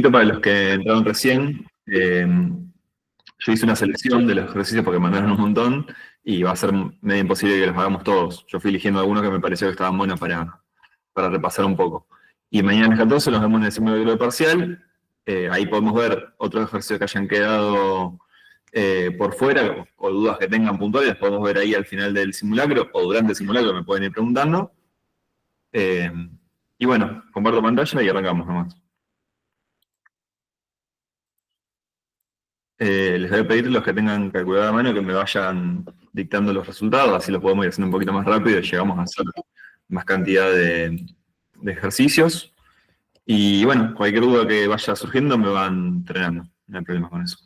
Para los que entraron recién, yo hice una selección de los ejercicios porque mandaron un montón y va a ser medio imposible que los hagamos todos. Yo fui eligiendo algunos que me pareció que estaban buenos para repasar un poco. Y mañana a las 14 nos vemos en el simulacro de parcial. Ahí podemos ver otros ejercicios que hayan quedado por fuera o dudas que tengan puntuales. Podemos ver ahí al final del simulacro o durante el simulacro, me pueden ir preguntando. Y bueno, comparto pantalla y arrancamos nomás. Les voy a pedir a los que tengan calculadora a mano que me vayan dictando los resultados, así lo podemos ir haciendo un poquito más rápido y llegamos a hacer más cantidad de ejercicios. Y bueno, cualquier duda que vaya surgiendo me van entrenando, no hay problema con eso.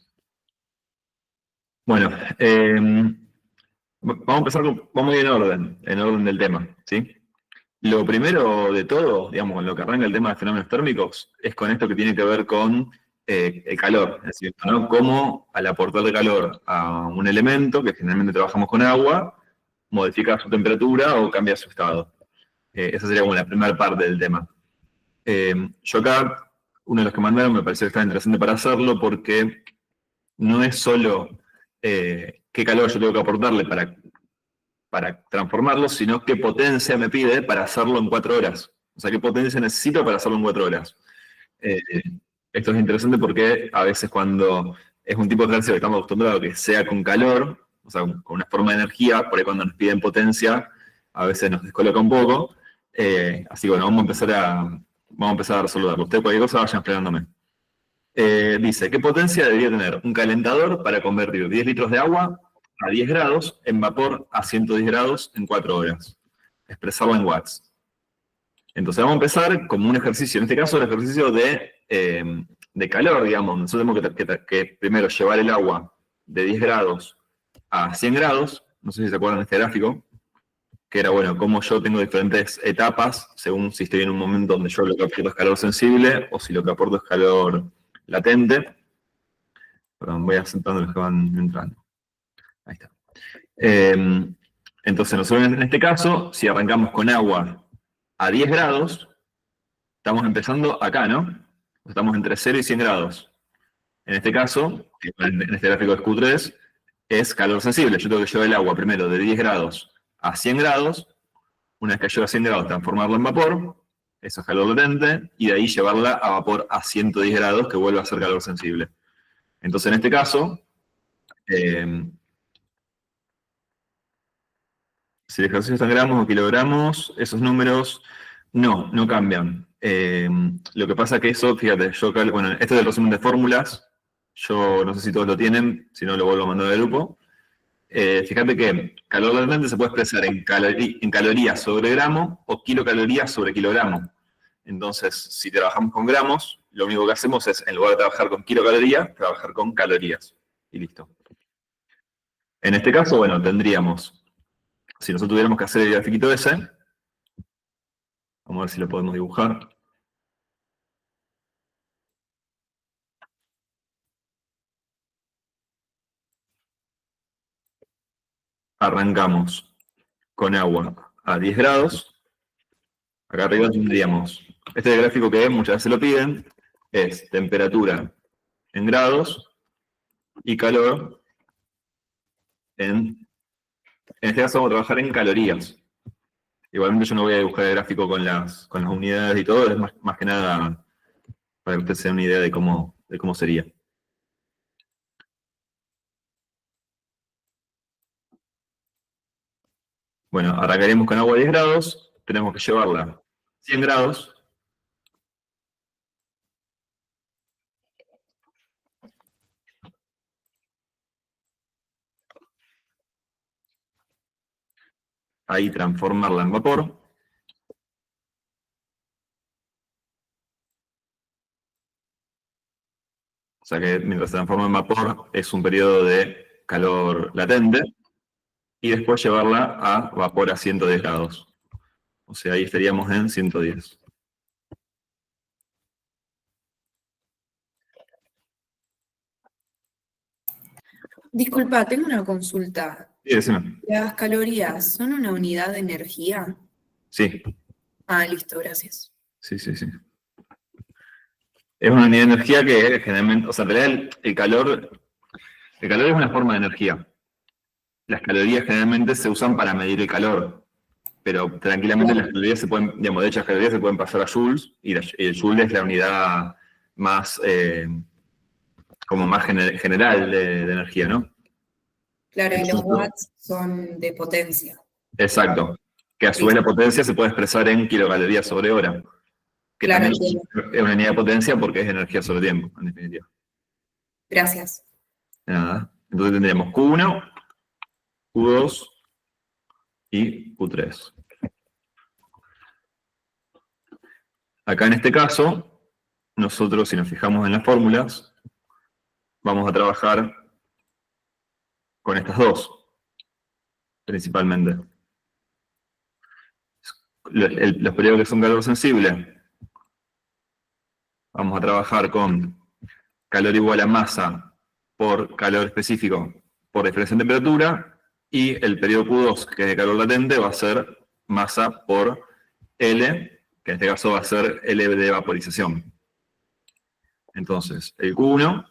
Bueno, vamos a empezar vamos a ir en orden del tema, ¿sí? Lo primero de todo, digamos, en lo que arranca el tema de fenómenos térmicos, es con esto que tiene que ver con el calor, es decir, ¿no? Cómo al aportarle calor a un elemento, que generalmente trabajamos con agua, modifica su temperatura o cambia su estado. Esa sería como la primera parte del tema. Yo acá, uno de los que mandaron me pareció que estaba interesante para hacerlo porque no es solo qué calor yo tengo que aportarle para transformarlo, sino qué potencia me pide para hacerlo en 4 horas. O sea, qué potencia necesito para hacerlo en 4 horas. Esto es interesante porque a veces cuando es un tipo de ejercicio que estamos acostumbrados a que sea con calor, o sea, con una forma de energía, por ahí cuando nos piden potencia, a veces nos descoloca un poco. Así que bueno, vamos a empezar a resolverlo. Ustedes cualquier cosa vayan frenándome. Dice, ¿qué potencia debería tener un calentador para convertir 10 litros de agua a 10 grados en vapor a 110 grados en 4 horas? Expresarlo en watts. Entonces vamos a empezar como un ejercicio, en este caso el ejercicio de calor, digamos. Nosotros tenemos que primero llevar el agua de 10 grados a 100 grados. No sé si se acuerdan de este gráfico, que era, bueno, como yo tengo diferentes etapas, según si estoy en un momento donde yo lo que aporto es calor sensible o si lo que aporto es calor latente. Perdón, voy asentando los que van entrando. Ahí está. Entonces, nosotros en este caso, si arrancamos con agua a 10 grados, estamos empezando acá, ¿no? Estamos entre 0 y 100 grados. En este caso, en este gráfico de Q3, es calor sensible. Yo tengo que llevar el agua primero de 10 grados a 100 grados. Una vez que llevo a 100 grados, transformarla en vapor. Eso es calor latente. Y de ahí llevarla a vapor a 110 grados, que vuelve a ser calor sensible. Entonces, en este caso, si el ejercicio está en gramos o kilogramos, esos números no cambian. Lo que pasa que eso, fíjate, bueno, este es el resumen de fórmulas. Yo no sé si todos lo tienen, si no lo vuelvo a mandar al grupo. Fíjate que calor latente se puede expresar en calorías sobre gramo o kilocalorías sobre kilogramo. Entonces, si trabajamos con gramos, lo único que hacemos es, en lugar de trabajar con kilocalorías, trabajar con calorías. Y listo. En este caso, bueno, tendríamos, si nosotros tuviéramos que hacer el grafiquito ese, vamos a ver si lo podemos dibujar. Arrancamos con agua a 10 grados. Acá arriba tendríamos, este es el gráfico que muchas veces lo piden, es temperatura en grados y calor en este caso vamos a trabajar en calorías. Igualmente yo no voy a dibujar el gráfico con las unidades y todo, es más que nada para que ustedes se den una idea de cómo sería. Bueno, arrancaremos con agua a 10 grados, tenemos que llevarla a 100 grados. Ahí transformarla en vapor. O sea que mientras se transforma en vapor es un periodo de calor latente. Y después llevarla a vapor a 110 grados. O sea, ahí estaríamos en 110. Disculpa, tengo una consulta. Sí, decime. ¿Las calorías son una unidad de energía? Sí. Ah, listo, gracias. Sí. Es una unidad de energía que generalmente, o sea, en realidad el calor es una forma de energía. Las calorías generalmente se usan para medir el calor, pero tranquilamente las calorías se pueden, digamos, de hecho las calorías se pueden pasar a joules, y el joule es la unidad más, como más general de energía, ¿no? Claro, y los watts son de potencia. Exacto. Que a su vez la potencia se puede expresar en kilocalorías sobre hora, que Claro, también es una unidad de potencia porque es energía sobre tiempo, en definitiva. Gracias. Nada. Entonces tendríamos Q1, Q2 y Q3. Acá en este caso, nosotros si nos fijamos en las fórmulas, vamos a trabajar con estas dos, principalmente. Los periodos que son calor sensible, vamos a trabajar con calor igual a masa por calor específico por diferencia de temperatura, y el periodo Q2, que es de calor latente, va a ser masa por L, que en este caso va a ser L de vaporización. Entonces, el Q1...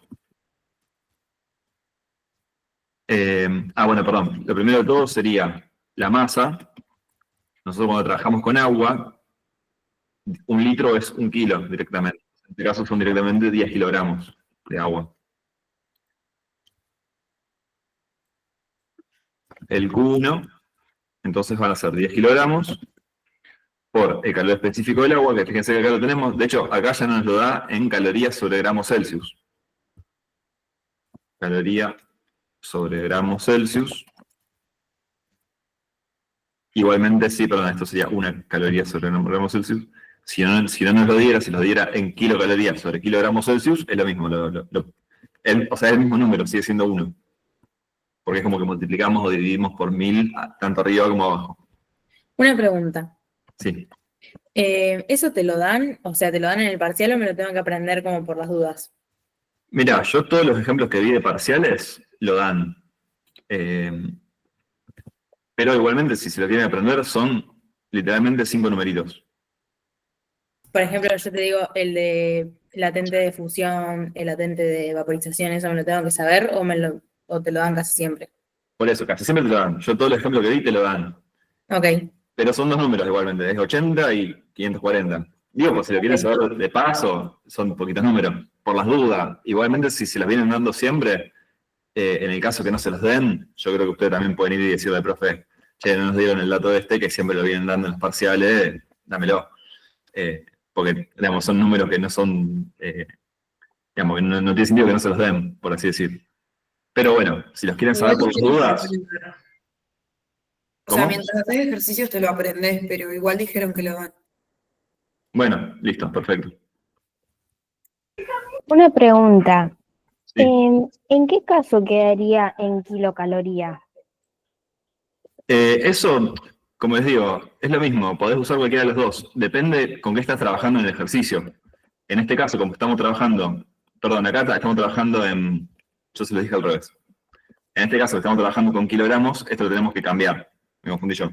bueno, perdón. Lo primero de todo sería la masa. Nosotros cuando trabajamos con agua, 1 litro es 1 kilo directamente. En este caso son directamente 10 kilogramos de agua. El Q1, entonces van a ser 10 kilogramos por el calor específico del agua, que fíjense que acá lo tenemos. De hecho, acá ya nos lo da en calorías sobre gramos Celsius. Caloría sobre gramos Celsius. Igualmente, sí, perdón, esto sería 1 caloría sobre gramos Celsius. Si no nos lo diera, si nos diera en kilocalorías sobre kilogramos Celsius, es lo mismo. O sea, es el mismo número, sigue siendo 1. Porque es como que multiplicamos o dividimos por 1000, tanto arriba como abajo. Una pregunta. Sí. ¿Eso te lo dan? O sea, ¿te lo dan en el parcial o me lo tengo que aprender como por las dudas? Mira, yo todos los ejemplos que vi de parciales lo dan. Pero igualmente, si se lo quieren aprender, son literalmente 5 numeritos. Por ejemplo, yo te digo, el de latente de fusión, el latente de vaporización, ¿eso me lo tengo que saber o te lo dan casi siempre? Por eso, casi siempre te lo dan. Yo todos los ejemplos que vi te lo dan. Ok. Pero son 2 números igualmente, es 80 y 540. Digo, pues si lo quieren saber de paso, son poquitos números, por las dudas. Igualmente, si se los vienen dando siempre, en el caso que no se los den, yo creo que ustedes también pueden ir y decirle al profe, che, no nos dieron el dato que siempre lo vienen dando en los parciales, dámelo. Porque, digamos, son números que no son, digamos, que no tiene sentido que no se los den, por así decir. Pero bueno, si los quieren saber por las dudas... O sea, ¿Cómo? mientras haces ejercicios te lo aprendes, pero igual dijeron que lo dan. Bueno, listo, perfecto. Una pregunta. Sí. ¿En qué caso quedaría en kilocaloría? Eso, como les digo, es lo mismo, podés usar cualquiera de los dos. Depende con qué estás trabajando en el ejercicio. En este caso, como estamos trabajando, perdón, acá estamos trabajando en, yo se lo dije al revés. En este caso, estamos trabajando con kilogramos, esto lo tenemos que cambiar. Me confundí yo.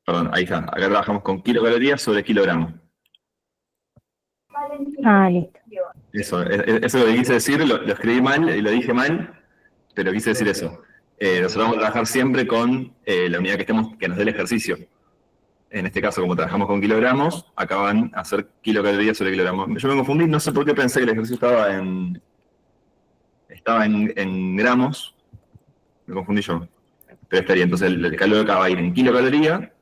Perdón, ahí está. Acá trabajamos con kilocalorías sobre kilogramos. Ah, listo. Eso lo que quise decir, lo escribí mal y lo dije mal, pero quise decir eso. Nosotros vamos a trabajar siempre con la unidad que nos dé el ejercicio. En este caso, como trabajamos con kilogramos, acá van a ser kilocalorías sobre kilogramos. Yo me confundí, no sé por qué pensé que el ejercicio estaba en gramos. Me confundí yo. Pero estaría, entonces el calor acá va a ir en kilocaloría,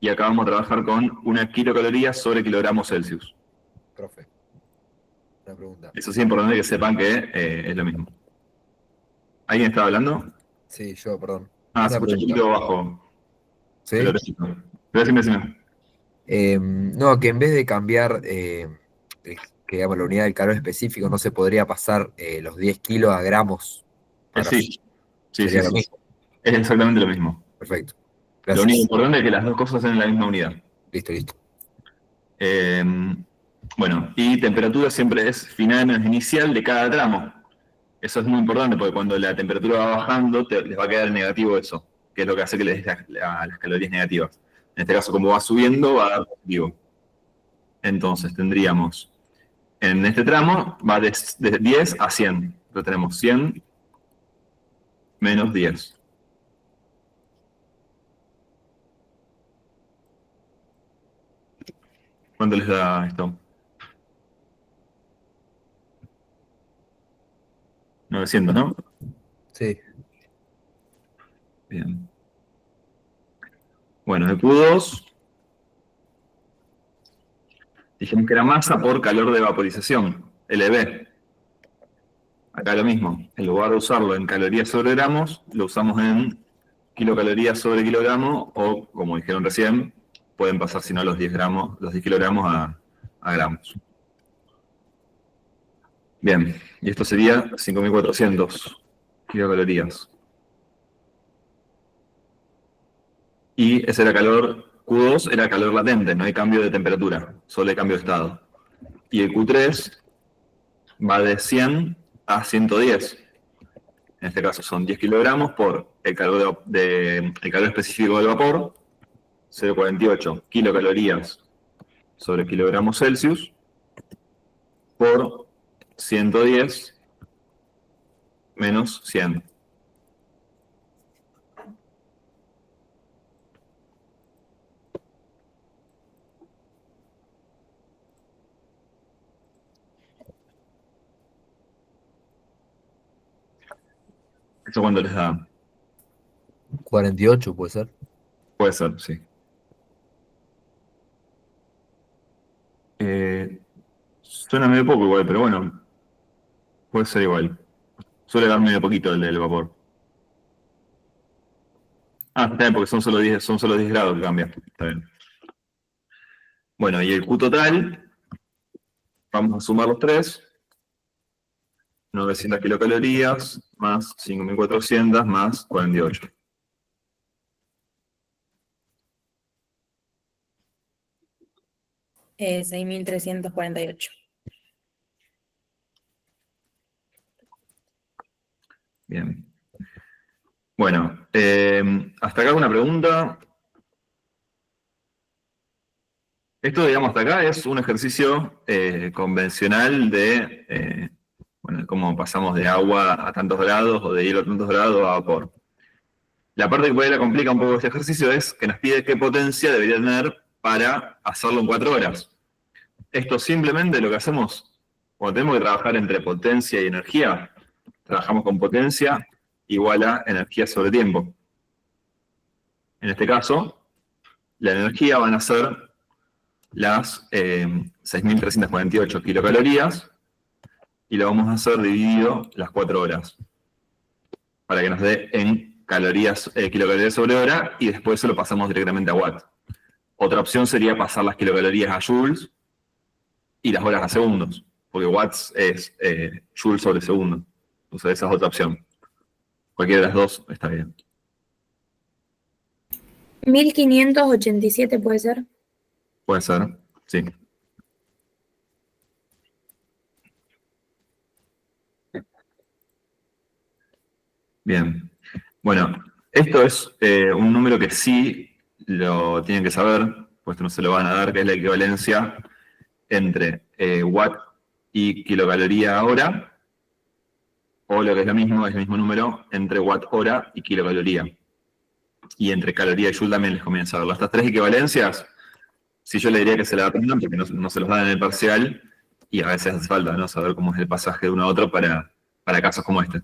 y acá vamos a trabajar con 1 kilocaloría sobre kilogramos Celsius. Profe, una pregunta. Eso sí es importante que sepan que es lo mismo. ¿Alguien estaba hablando? Sí, yo, perdón. Ah, se Una escucha un poquito bajo. ¿Sí? Pero decime. No, que en vez de cambiar que digamos, la unidad del calor específico, no se podría pasar los 10 kilos a gramos. Sí. Sería lo mismo. Es exactamente lo mismo. Perfecto. Lo Gracias. único importante es que las dos cosas sean en la misma unidad. Listo. Bueno, y temperatura siempre es final menos inicial de cada tramo. Eso es muy importante porque cuando la temperatura va bajando, les va a quedar negativo eso, que es lo que hace que les dé las calorías negativas. En este caso, como va subiendo, va a dar positivo. Entonces tendríamos, en este tramo, va de 10 a 100. Entonces tenemos 100 menos 10. ¿Cuánto les da esto? 900, ¿no? Sí. Bien. Bueno, el Q2, dijimos que era masa por calor de vaporización, LB. Acá lo mismo, en lugar de usarlo en calorías sobre gramos, lo usamos en kilocalorías sobre kilogramo, o como dijeron recién, pueden pasar si no los 10 gramos, los 10 kilogramos a gramos. Bien, y esto sería 5400 kilocalorías. Y ese era calor, Q2 era calor latente, no hay cambio de temperatura, solo hay cambio de estado. Y el Q3 va de 100 a 110. En este caso son 10 kilogramos por el calor, el calor específico del vapor, 0,48 kilocalorías sobre kilogramos Celsius, por 110 menos 100. ¿Eso cuánto les da? 48 puede ser. Puede ser, sí. Suena medio poco igual, pero bueno, puede ser igual. Suele dar medio poquito el del vapor. Ah, está bien, porque son solo 10 grados que cambia. Está bien. Bueno, y el Q total, vamos a sumar los tres. 900 kilocalorías más 5400 más 48. 6.348. Bien. Bueno, hasta acá una pregunta. Esto, digamos, hasta acá es un ejercicio convencional de cómo pasamos de agua a tantos grados o de hielo a tantos grados a vapor. La parte que por ahí la complica un poco este ejercicio es que nos pide qué potencia debería tener para hacerlo en 4 horas. Esto simplemente lo que hacemos cuando tenemos que trabajar entre potencia y energía, trabajamos con potencia igual a energía sobre tiempo. En este caso, la energía van a ser las 6.348 kilocalorías y lo vamos a hacer dividido las 4 horas para que nos dé en calorías, kilocalorías sobre hora y después se lo pasamos directamente a watts. Otra opción sería pasar las kilocalorías a joules y las horas a segundos, porque watts es joules sobre segundo. Entonces esa es otra opción. Cualquiera de las dos está bien. 1587 puede ser. Puede ser, sí. Bien. Bueno, esto es un número que sí lo tienen que saber, pues no se lo van a dar, que es la equivalencia entre watt y kilocaloría hora, o lo que es lo mismo, es el mismo número entre watt hora y kilocaloría. Y entre caloría y joule también les conviene saberlo. Estas tres equivalencias, sí yo le diría que se la aprendan porque no se los dan en el parcial y a veces hace falta, ¿no?, saber cómo es el pasaje de uno a otro para casos como este.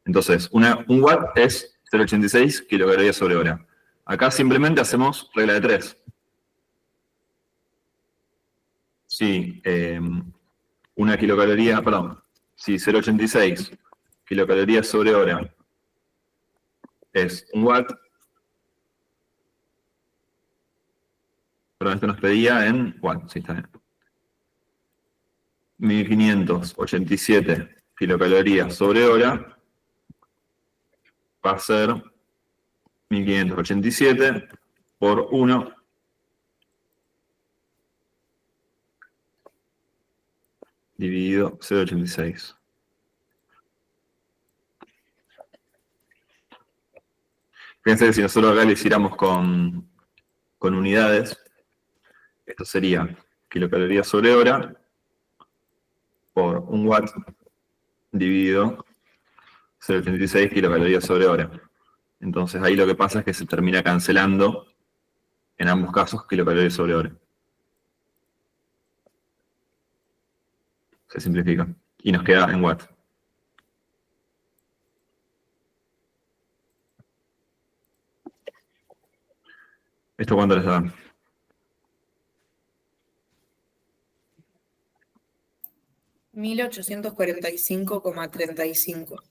Entonces, un watt es 0,86 kilocalorías sobre hora. Acá simplemente hacemos regla de 3. Si una kilocaloría, perdón, si 0,86 kilocalorías sobre hora es un watt, perdón, esto nos pedía en watt, sí, está bien. 1587 kilocalorías sobre hora va a ser 1587 por 1 dividido 0,86. Fíjense que si nosotros acá lo hiciéramos con unidades, esto sería kilocalorías sobre hora por 1 watt dividido 0,86 kilocalorías sobre hora. Entonces ahí lo que pasa es que se termina cancelando en ambos casos kilocalorías sobre hora. Se simplifica. Y nos queda en watt. ¿Esto cuánto les da? $1.845,35.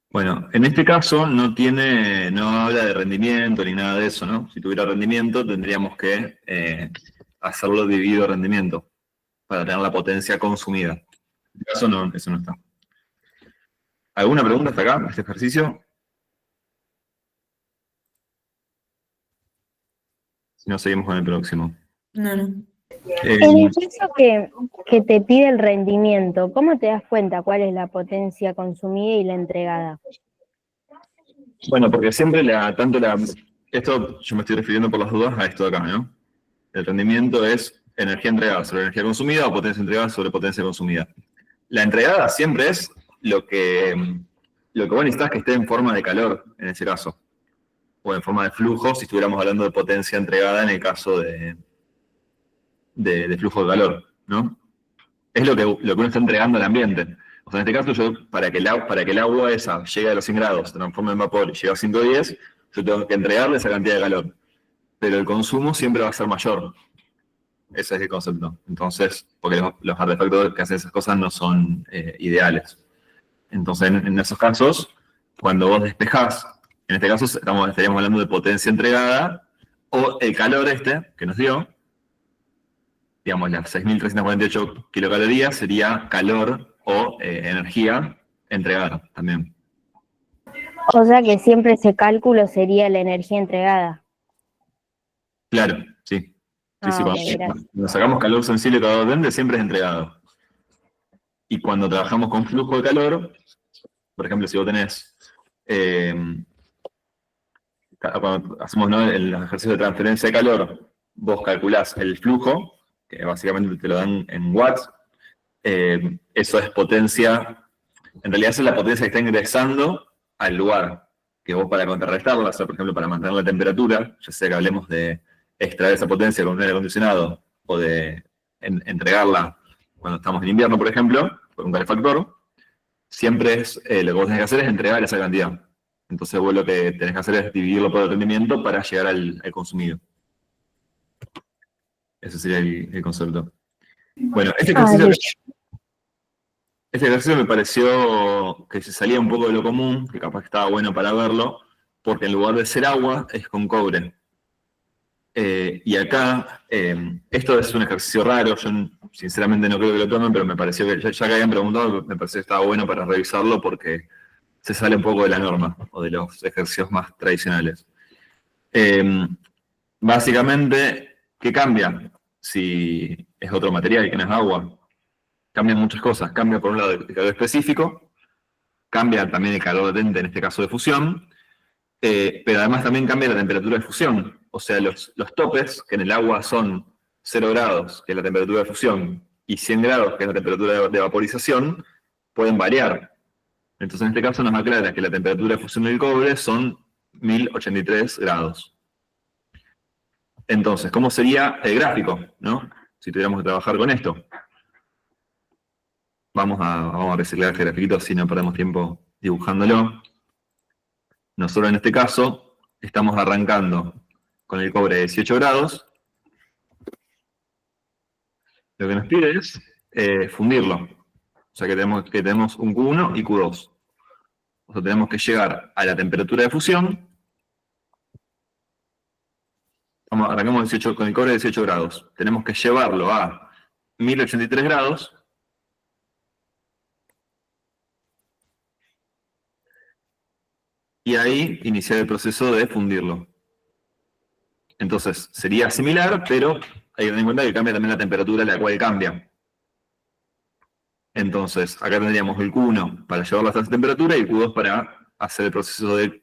Bueno, en este caso no habla de rendimiento ni nada de eso, ¿no? Si tuviera rendimiento tendríamos que hacerlo dividido rendimiento para tener la potencia consumida. En este caso no, eso no está. ¿Alguna pregunta hasta acá, este ejercicio? Si no, seguimos con el próximo. No. En el caso que te pide el rendimiento, ¿cómo te das cuenta cuál es la potencia consumida y la entregada? Bueno, porque siempre esto yo me estoy refiriendo por las dudas a esto de acá, ¿no? El rendimiento es energía entregada sobre energía consumida o potencia entregada sobre potencia consumida. La entregada siempre es lo que vos necesitas que esté en forma de calor, en ese caso. O en forma de flujo, si estuviéramos hablando de potencia entregada en el caso de flujo de calor, ¿no? Es lo que uno está entregando al ambiente. O sea, en este caso, yo, para que el agua esa llegue a los 100 grados, se transforme en vapor y llegue a 110, yo tengo que entregarle esa cantidad de calor. Pero el consumo siempre va a ser mayor. Ese es el concepto. Entonces, porque los artefactos que hacen esas cosas no son ideales. Entonces, en esos casos, cuando vos despejás, en este caso estaríamos hablando de potencia entregada, o el calor que nos dio, digamos, las 6.348 kilocalorías sería calor o energía entregada también. O sea que siempre ese cálculo sería la energía entregada. Claro, sí. Sí, Okay, cuando sacamos calor sensible cada dente, siempre es entregado. Y cuando trabajamos con flujo de calor, por ejemplo, si vos tenés, cuando hacemos, ¿no?, el ejercicio de transferencia de calor, vos calculás el flujo, que básicamente te lo dan en watts, eso es potencia, en realidad esa es la potencia que está ingresando al lugar, que vos para contrarrestarla, o sea, por ejemplo, para mantener la temperatura, ya sea que hablemos de extraer esa potencia con un aire acondicionado o de entregarla cuando estamos en invierno, por ejemplo, con un calefactor, siempre lo que vos tenés que hacer es entregar esa cantidad. Entonces vos lo que tenés que hacer es dividirlo por el rendimiento para llegar al consumido. Ese sería el concepto. Bueno, este ejercicio me pareció que se salía un poco de lo común, que capaz que estaba bueno para verlo, porque en lugar de ser agua, es con cobre. Y acá, esto es un ejercicio raro, yo sinceramente no creo que lo tomen, pero me pareció que, ya que habían preguntado, me pareció que estaba bueno para revisarlo porque se sale un poco de la norma, o de los ejercicios más tradicionales. Básicamente, ¿qué cambia si es otro material que no es agua? Cambian muchas cosas. Cambia por un lado el calor específico, cambia también el calor latente, en este caso de fusión, pero además también cambia la temperatura de fusión. O sea, los topes, que en el agua son 0 grados, que es la temperatura de fusión, y 100 grados, que es la temperatura de vaporización, pueden variar. Entonces, en este caso nos aclara que la temperatura de fusión del cobre son 1083 grados. Entonces, ¿cómo sería el gráfico, ¿no?, si tuviéramos que trabajar con esto? Vamos a reciclar este grafiquito, así no perdemos tiempo dibujándolo. Nosotros en este caso estamos arrancando con el cobre de 18 grados. Lo que nos pide es fundirlo. O sea que tenemos un Q1 y Q2. O sea, tenemos que llegar a la temperatura de fusión. Arrancamos con el cobre de 18 grados. Tenemos que llevarlo a 1083 grados. Y ahí iniciar el proceso de fundirlo. Entonces, sería similar, pero hay que tener en cuenta que cambia también la temperatura a la cual cambia. Entonces, acá tendríamos el Q1 para llevarlo hasta esa temperatura y el Q2 para hacer el proceso de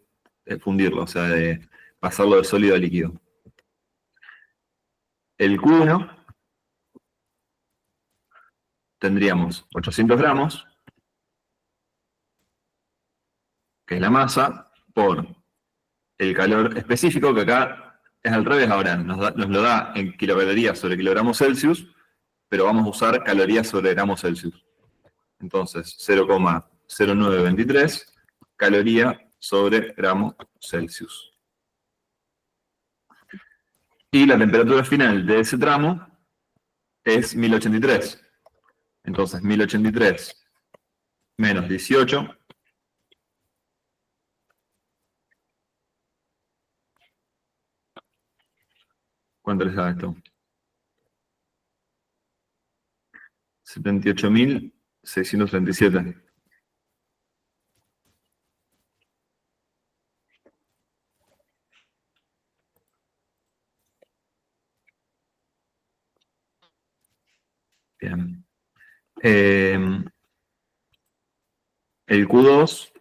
fundirlo, o sea, de pasarlo de sólido a líquido. El Q1 tendríamos 800 gramos, que es la masa, por el calor específico, que acá es al revés ahora, nos lo da en kilocalorías sobre kilogramos Celsius, pero vamos a usar calorías sobre gramos Celsius. Entonces, 0,0923 caloría sobre gramo Celsius. Y la temperatura final de ese tramo es 1083. Entonces, 1083 menos 18. ¿Cuánto les da esto? 78.637. Bien. El Q2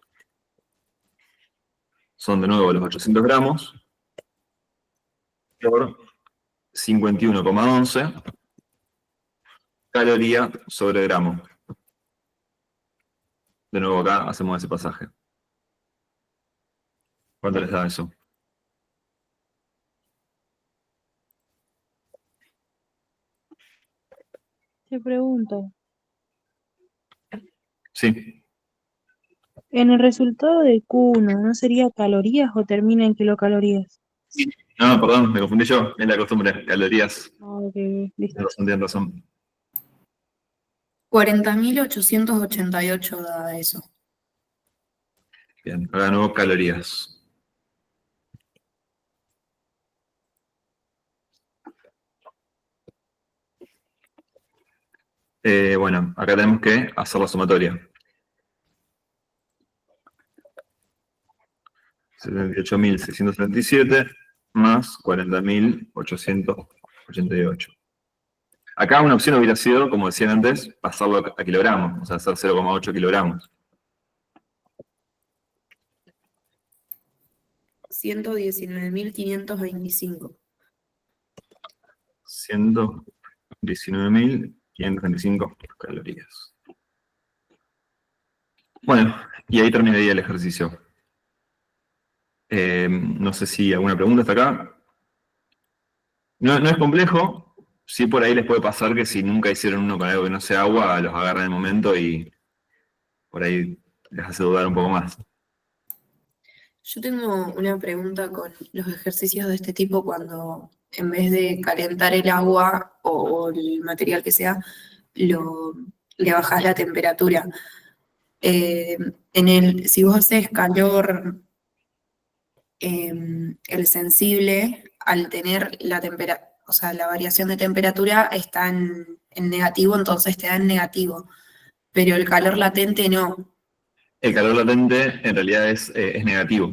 son de nuevo los 800 gramos por 51,11 caloría sobre gramo. De nuevo acá hacemos ese pasaje. ¿Cuánto les da eso? Te pregunto, Sí. ¿en el resultado del Q1 no sería calorías o termina en kilocalorías? No, perdón, me confundí yo. Es la costumbre. Calorías. Ah, ok, listo. Tienen razón. 40.888 da eso. Bien, ahora de nuevo calorías. Bueno, acá tenemos que hacer la sumatoria. 78.637 más 40.888. Acá una opción hubiera sido, como decían antes, pasarlo a kilogramos, o sea, hacer 0,8 kilogramos. 119.525. 119.525 calorías. Bueno, y ahí terminaría el ejercicio. No sé si alguna pregunta hasta acá. No es complejo. Sí, por ahí les puede pasar que si nunca hicieron uno con algo que no sea agua, los agarran en el momento y por ahí les hace dudar un poco más. Yo tengo una pregunta con los ejercicios de este tipo cuando en vez de calentar el agua o el material que sea, le bajás la temperatura. Si vos haces calor, el sensible, al tener la temperatura, o sea, la variación de temperatura está en negativo, entonces te da en negativo, pero el calor latente no. El calor latente en realidad es negativo.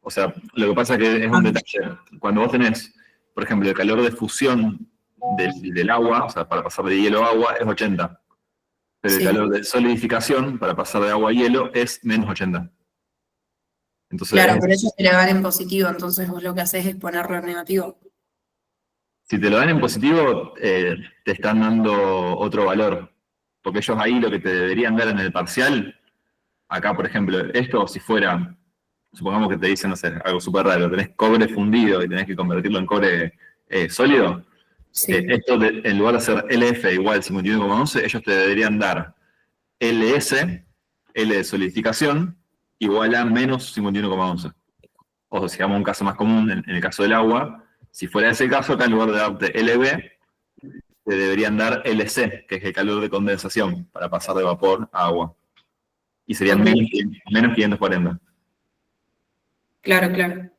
O sea, lo que pasa es que es un detalle. Cuando vos tenés, por ejemplo, el calor de fusión del agua, o sea, para pasar de hielo a agua, es 80. Pero el Sí. calor de solidificación, para pasar de agua a hielo, es menos 80. Entonces, Claro, pero ellos te lo dan en positivo, entonces vos lo que haces es ponerlo en negativo. si te lo dan en positivo, te están dando otro valor. Porque ellos ahí lo que te deberían dar en el parcial, acá, por ejemplo, esto si fuera, supongamos que te dicen, no sé, algo súper raro, tenés cobre fundido y tenés que convertirlo en cobre sólido, Sí. esto en lugar de ser LF igual 51,11, ellos te deberían dar LS, L de solidificación, igual a menos 51,11. O si damos un caso más común, en el caso del agua, si fuera ese caso, acá en lugar de darte LB, te deberían dar LC, que es el calor de condensación, para pasar de vapor a agua. Y serían Ok. menos 540. Claro, claro.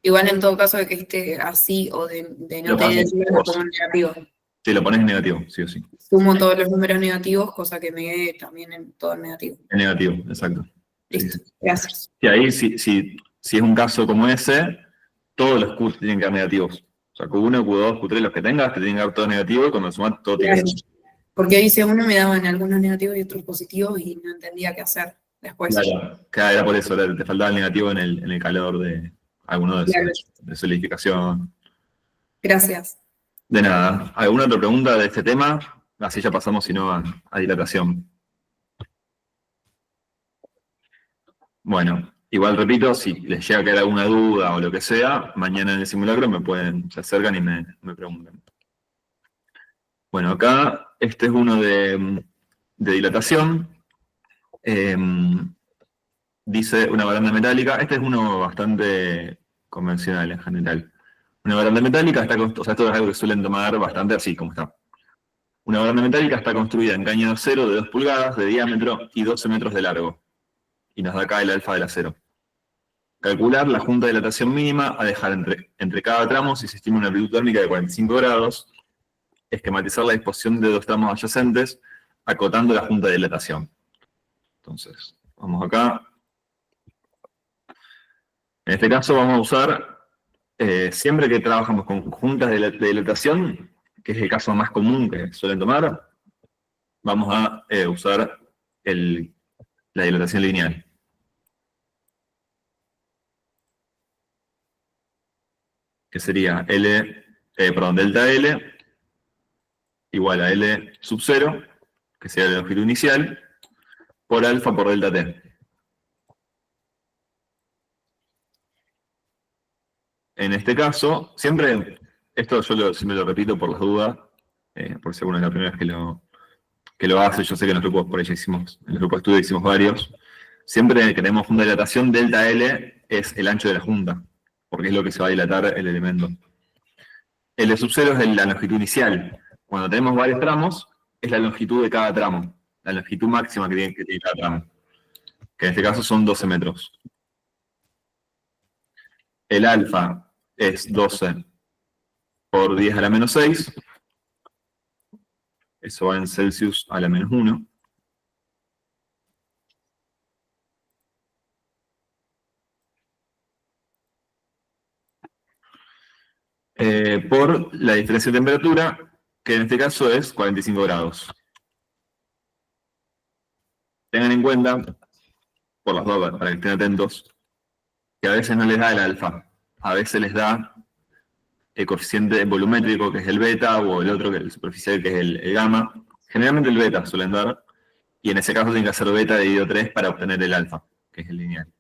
Igual en todo caso de que esté así o de no Lo tener pasas lo vos. pongo en negativo. Sí, lo pones en negativo, sí o sí. Sumo todos los números negativos, cosa que me quede también en todo en negativo. En negativo, exacto. Listo, gracias. Y ahí, si es un caso como ese, todos los Q tienen que dar negativos. O sea, Q1, Q2, Q3, los que tengas, te tienen que dar todo negativo, y cuando sumas todo tiene que Claro. ser. Porque dice uno me daban algunos negativos y otros positivos y no entendía qué hacer. después. Claro, era por eso, te faltaba el negativo en el calor de alguno de Claro. esos, de solidificación. Gracias. De nada. ¿Alguna otra pregunta de este tema? Así ya pasamos, si no, a dilatación. Bueno, igual repito, si les llega a quedar alguna duda o lo que sea, mañana en el simulacro se acercan y me preguntan. Bueno, acá este es uno de dilatación. Dice una baranda metálica. Este es uno bastante convencional en general. Una baranda metálica o sea, esto es algo que suelen tomar bastante así como está. Una baranda metálica está construida en caño de acero de 2 pulgadas de diámetro y 12 metros de largo. Y nos da acá el alfa del acero. Calcular la junta de dilatación mínima a dejar entre cada tramo si se estima una amplitud térmica de 45 grados. Esquematizar la disposición de 2 tramos adyacentes, acotando la junta de dilatación. Entonces, vamos acá. En este caso vamos a usar, siempre que trabajamos con juntas de dilatación, que es el caso más común que suelen tomar, vamos a usar la dilatación lineal. Que sería delta L igual a L sub 0, que sería la longitud inicial, por alfa por delta T. En este caso, siempre, esto yo siempre lo repito por las dudas, por si alguna es la primera vez que lo hace, yo sé que en los grupos por ahí en el grupo de estudio hicimos varios. Siempre que tenemos junta de dilatación, delta L es el ancho de la junta, porque es lo que se va a dilatar el elemento. L sub 0 es la longitud inicial. Cuando tenemos varios tramos, es la longitud de cada tramo, la longitud máxima que tiene cada tramo, que en este caso son 12 metros. El alfa es 12 por 10 a la menos 6. Eso va en Celsius a la menos 1. Por la diferencia de temperatura, que en este caso es 45 grados. Tengan en cuenta, por las dos, para que estén atentos, que a veces no les da el alfa, a veces les da el coeficiente volumétrico, que es el beta, o el otro, que es el superficial, que es el gamma. Generalmente el beta suelen dar, y en ese caso tienen que hacer beta dividido 3 para obtener el alfa, que es el lineal.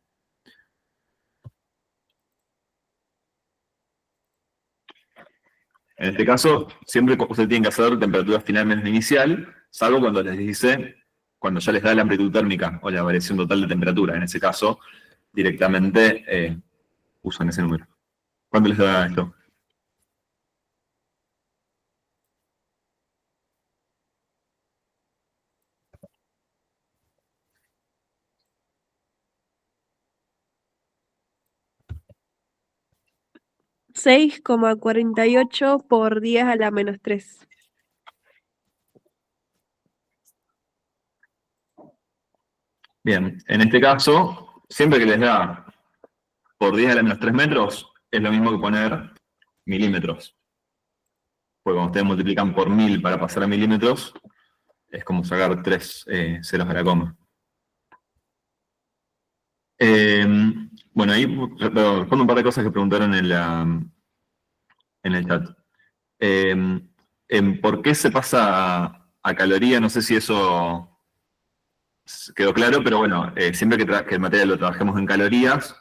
En este caso, siempre ustedes tienen que hacer temperatura final menos inicial, salvo cuando les dice, cuando ya les da la amplitud térmica o la variación total de temperatura. En ese caso, directamente usan ese número. ¿Cuándo les da esto? (6,48 por 10 a la menos 3). Bien, en este caso, siempre que les da por 10 a la menos 3 metros, es lo mismo que poner milímetros. Porque cuando ustedes multiplican por 1000 para pasar a milímetros, es como sacar 3 ceros a la coma. Bueno, ahí respondo un par de cosas que preguntaron en el chat. ¿Por qué se pasa a caloría? No sé si eso quedó claro, pero bueno, siempre que el material lo trabajemos en calorías,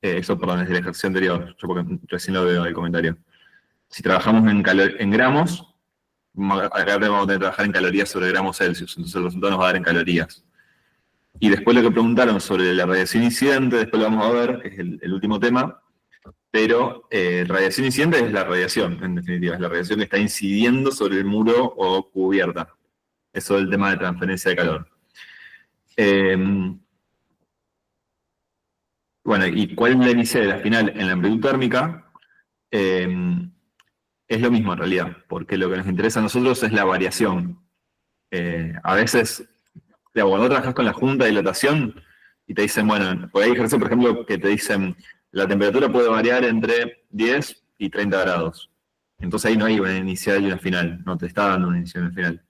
eso, perdón, es del ejercicio anterior, yo porque recién lo veo el comentario. Si trabajamos en gramos, acá vamos a tener que trabajar en calorías sobre gramos Celsius, entonces el resultado nos va a dar en calorías. Y después lo que preguntaron sobre la radiación incidente, después lo vamos a ver, que es el último tema, pero radiación incidente es la radiación, en definitiva, es la radiación que está incidiendo sobre el muro o cubierta. Eso es el tema de transferencia de calor. Bueno, ¿y cuál es la inicial y la final en la amplitud térmica? Es lo mismo en realidad, porque lo que nos interesa a nosotros es la variación. A veces, cuando trabajas con la junta de dilatación y te dicen, bueno, por ahí ejercicios, por ejemplo, que te dicen la temperatura puede variar entre 10 y 30 grados. Entonces ahí no hay una inicial y una final, no te está dando una inicial y una final.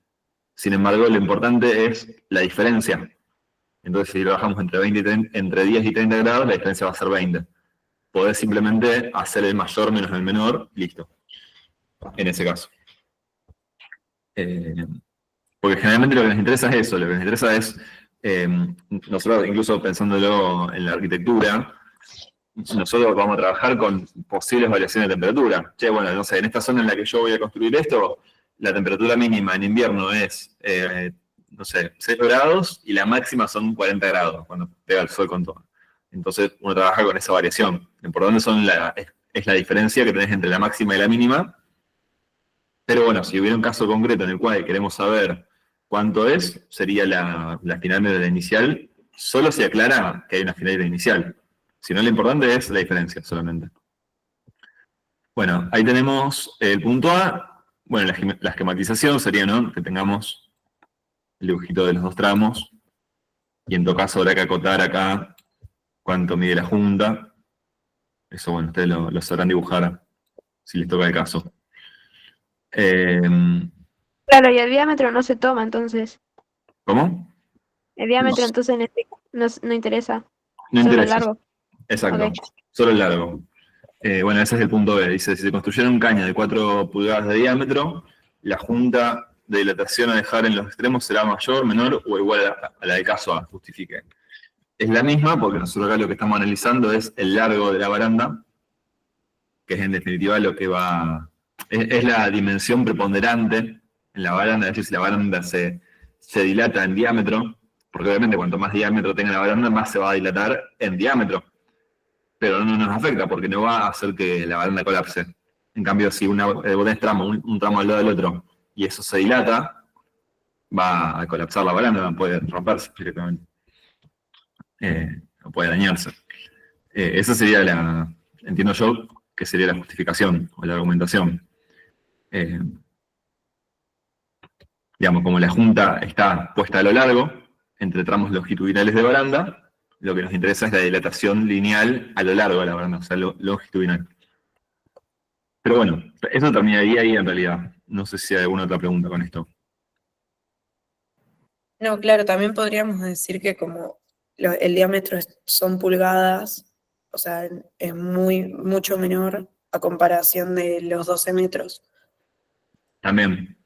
Sin embargo, lo importante es la diferencia Entonces, si trabajamos entre 10 y 30 grados, la diferencia va a ser 20. Podés simplemente hacer el mayor menos el menor, listo. En ese caso. Porque generalmente lo que nos interesa es eso, lo que nos interesa es, nosotros incluso pensándolo en la arquitectura, nosotros vamos a trabajar con posibles variaciones de temperatura. Che, bueno, no sé, en esta zona en la que yo voy a construir esto, la temperatura mínima en invierno es, no sé, 6 grados y la máxima son 40 grados cuando pega el sol con todo. Entonces uno trabaja con esa variación. Lo importante es la diferencia que tenés entre la máxima y la mínima. Pero bueno, si hubiera un caso concreto en el cual queremos saber cuánto es, sería la final de la inicial, solo se aclara que hay una final de la inicial. Si no, lo importante es la diferencia solamente. Bueno, ahí tenemos el punto A. Bueno, la esquematización sería, ¿no?, que tengamos el dibujito de los dos tramos. Y en todo caso habrá que acotar acá cuánto mide la junta. Eso, bueno, ustedes lo sabrán dibujar si les toca el caso. Claro, y el diámetro no se toma, entonces. ¿Cómo? El diámetro, No. entonces, no interesa. No Solo el interesa. largo. Exacto, Ok. solo el largo. Bueno, ese es el punto B. Dice, si se construyera un caño de 4 pulgadas de diámetro, la junta de dilatación a dejar en los extremos será mayor, menor o igual a la del caso A, justifique. Es la misma porque nosotros acá lo que estamos analizando es el largo de la baranda, que es en definitiva lo que va... Es la dimensión preponderante en la baranda, es decir, si la baranda se dilata en diámetro, porque obviamente cuanto más diámetro tenga la baranda, más se va a dilatar en diámetro. Pero no nos afecta porque no va a hacer que la baranda colapse. En cambio, si vos tenés un tramo al lado del otro y eso se dilata, va a colapsar la baranda, puede romperse directamente. O puede dañarse. Esa sería entiendo yo, que sería la justificación o la argumentación. Digamos, como la junta está puesta a lo largo, entre tramos longitudinales de baranda, lo que nos interesa es la dilatación lineal a lo largo de la baranda, o sea, longitudinal. Pero bueno, eso terminaría ahí en realidad. No sé si hay alguna otra pregunta con esto. No, claro, también podríamos decir que como el diámetro son pulgadas, o sea, es mucho menor a comparación de los 12 metros. También.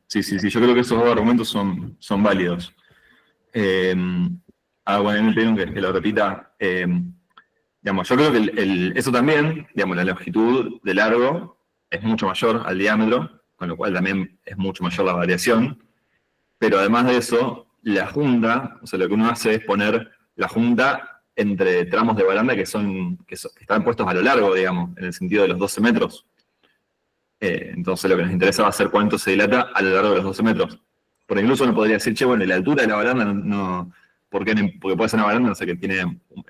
Sí, yo creo que esos dos argumentos son válidos. Bueno, me pidieron que lo repita. Digamos, yo creo que eso también, digamos, la longitud de largo es mucho mayor al diámetro, con lo cual también es mucho mayor la variación. Pero además de eso, la junta, o sea, lo que uno hace es poner la junta entre tramos de baranda que están puestos a lo largo, digamos, en el sentido de los 12 metros. Entonces lo que nos interesa va a ser cuánto se dilata a lo largo de los 12 metros. Porque incluso uno podría decir, che, bueno, la altura de la baranda no porque puede ser una baranda, no sé, que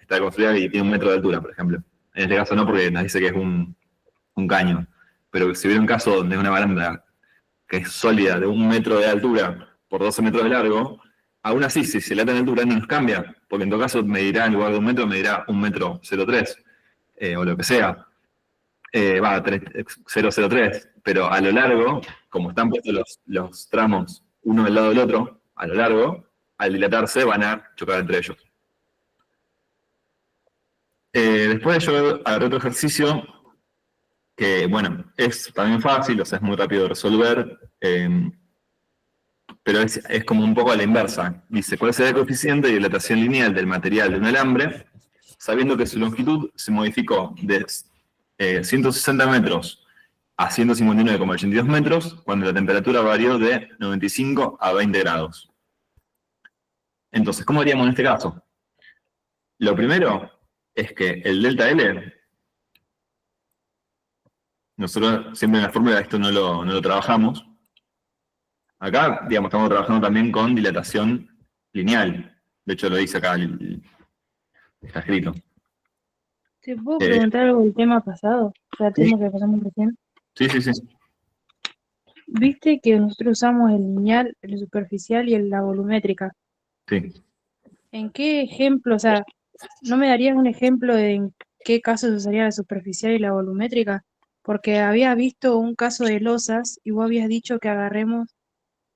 está construida y tiene 1 metro de altura, por ejemplo. En este caso no, porque nos dice que es un caño. Pero si hubiera un caso donde una baranda que es sólida de 1 metro de altura por 12 metros de largo, aún así, si se dilata en altura no nos cambia, porque en todo caso medirá en lugar de 1 metro, medirá 1 metro 0,3, o lo que sea. 0,03, pero a lo largo, como están puestos los tramos uno al lado del otro, a lo largo, al dilatarse van a chocar entre ellos. Después yo agarré otro ejercicio que, bueno, es también fácil, o sea, es muy rápido de resolver, pero es como un poco a la inversa. Dice, ¿cuál será el coeficiente de dilatación lineal del material de un alambre, sabiendo que su longitud se modificó de 160 metros a 159,82 metros, cuando la temperatura varió de 95 a 20 grados? Entonces, ¿cómo haríamos en este caso? Lo primero es que el delta L, nosotros siempre en la fórmula esto no lo trabajamos. Acá, digamos, estamos trabajando también con dilatación lineal. De hecho, lo dice acá, está escrito. ¿Te puedo preguntar algo del tema pasado? O sea, el Sí. tema que pasamos recién. Sí. Viste que nosotros usamos el lineal, el superficial y la volumétrica. Sí. ¿En qué ejemplo, o sea, no me darías un ejemplo de en qué caso se usaría la superficial y la volumétrica? Porque había visto un caso de losas y vos habías dicho que agarremos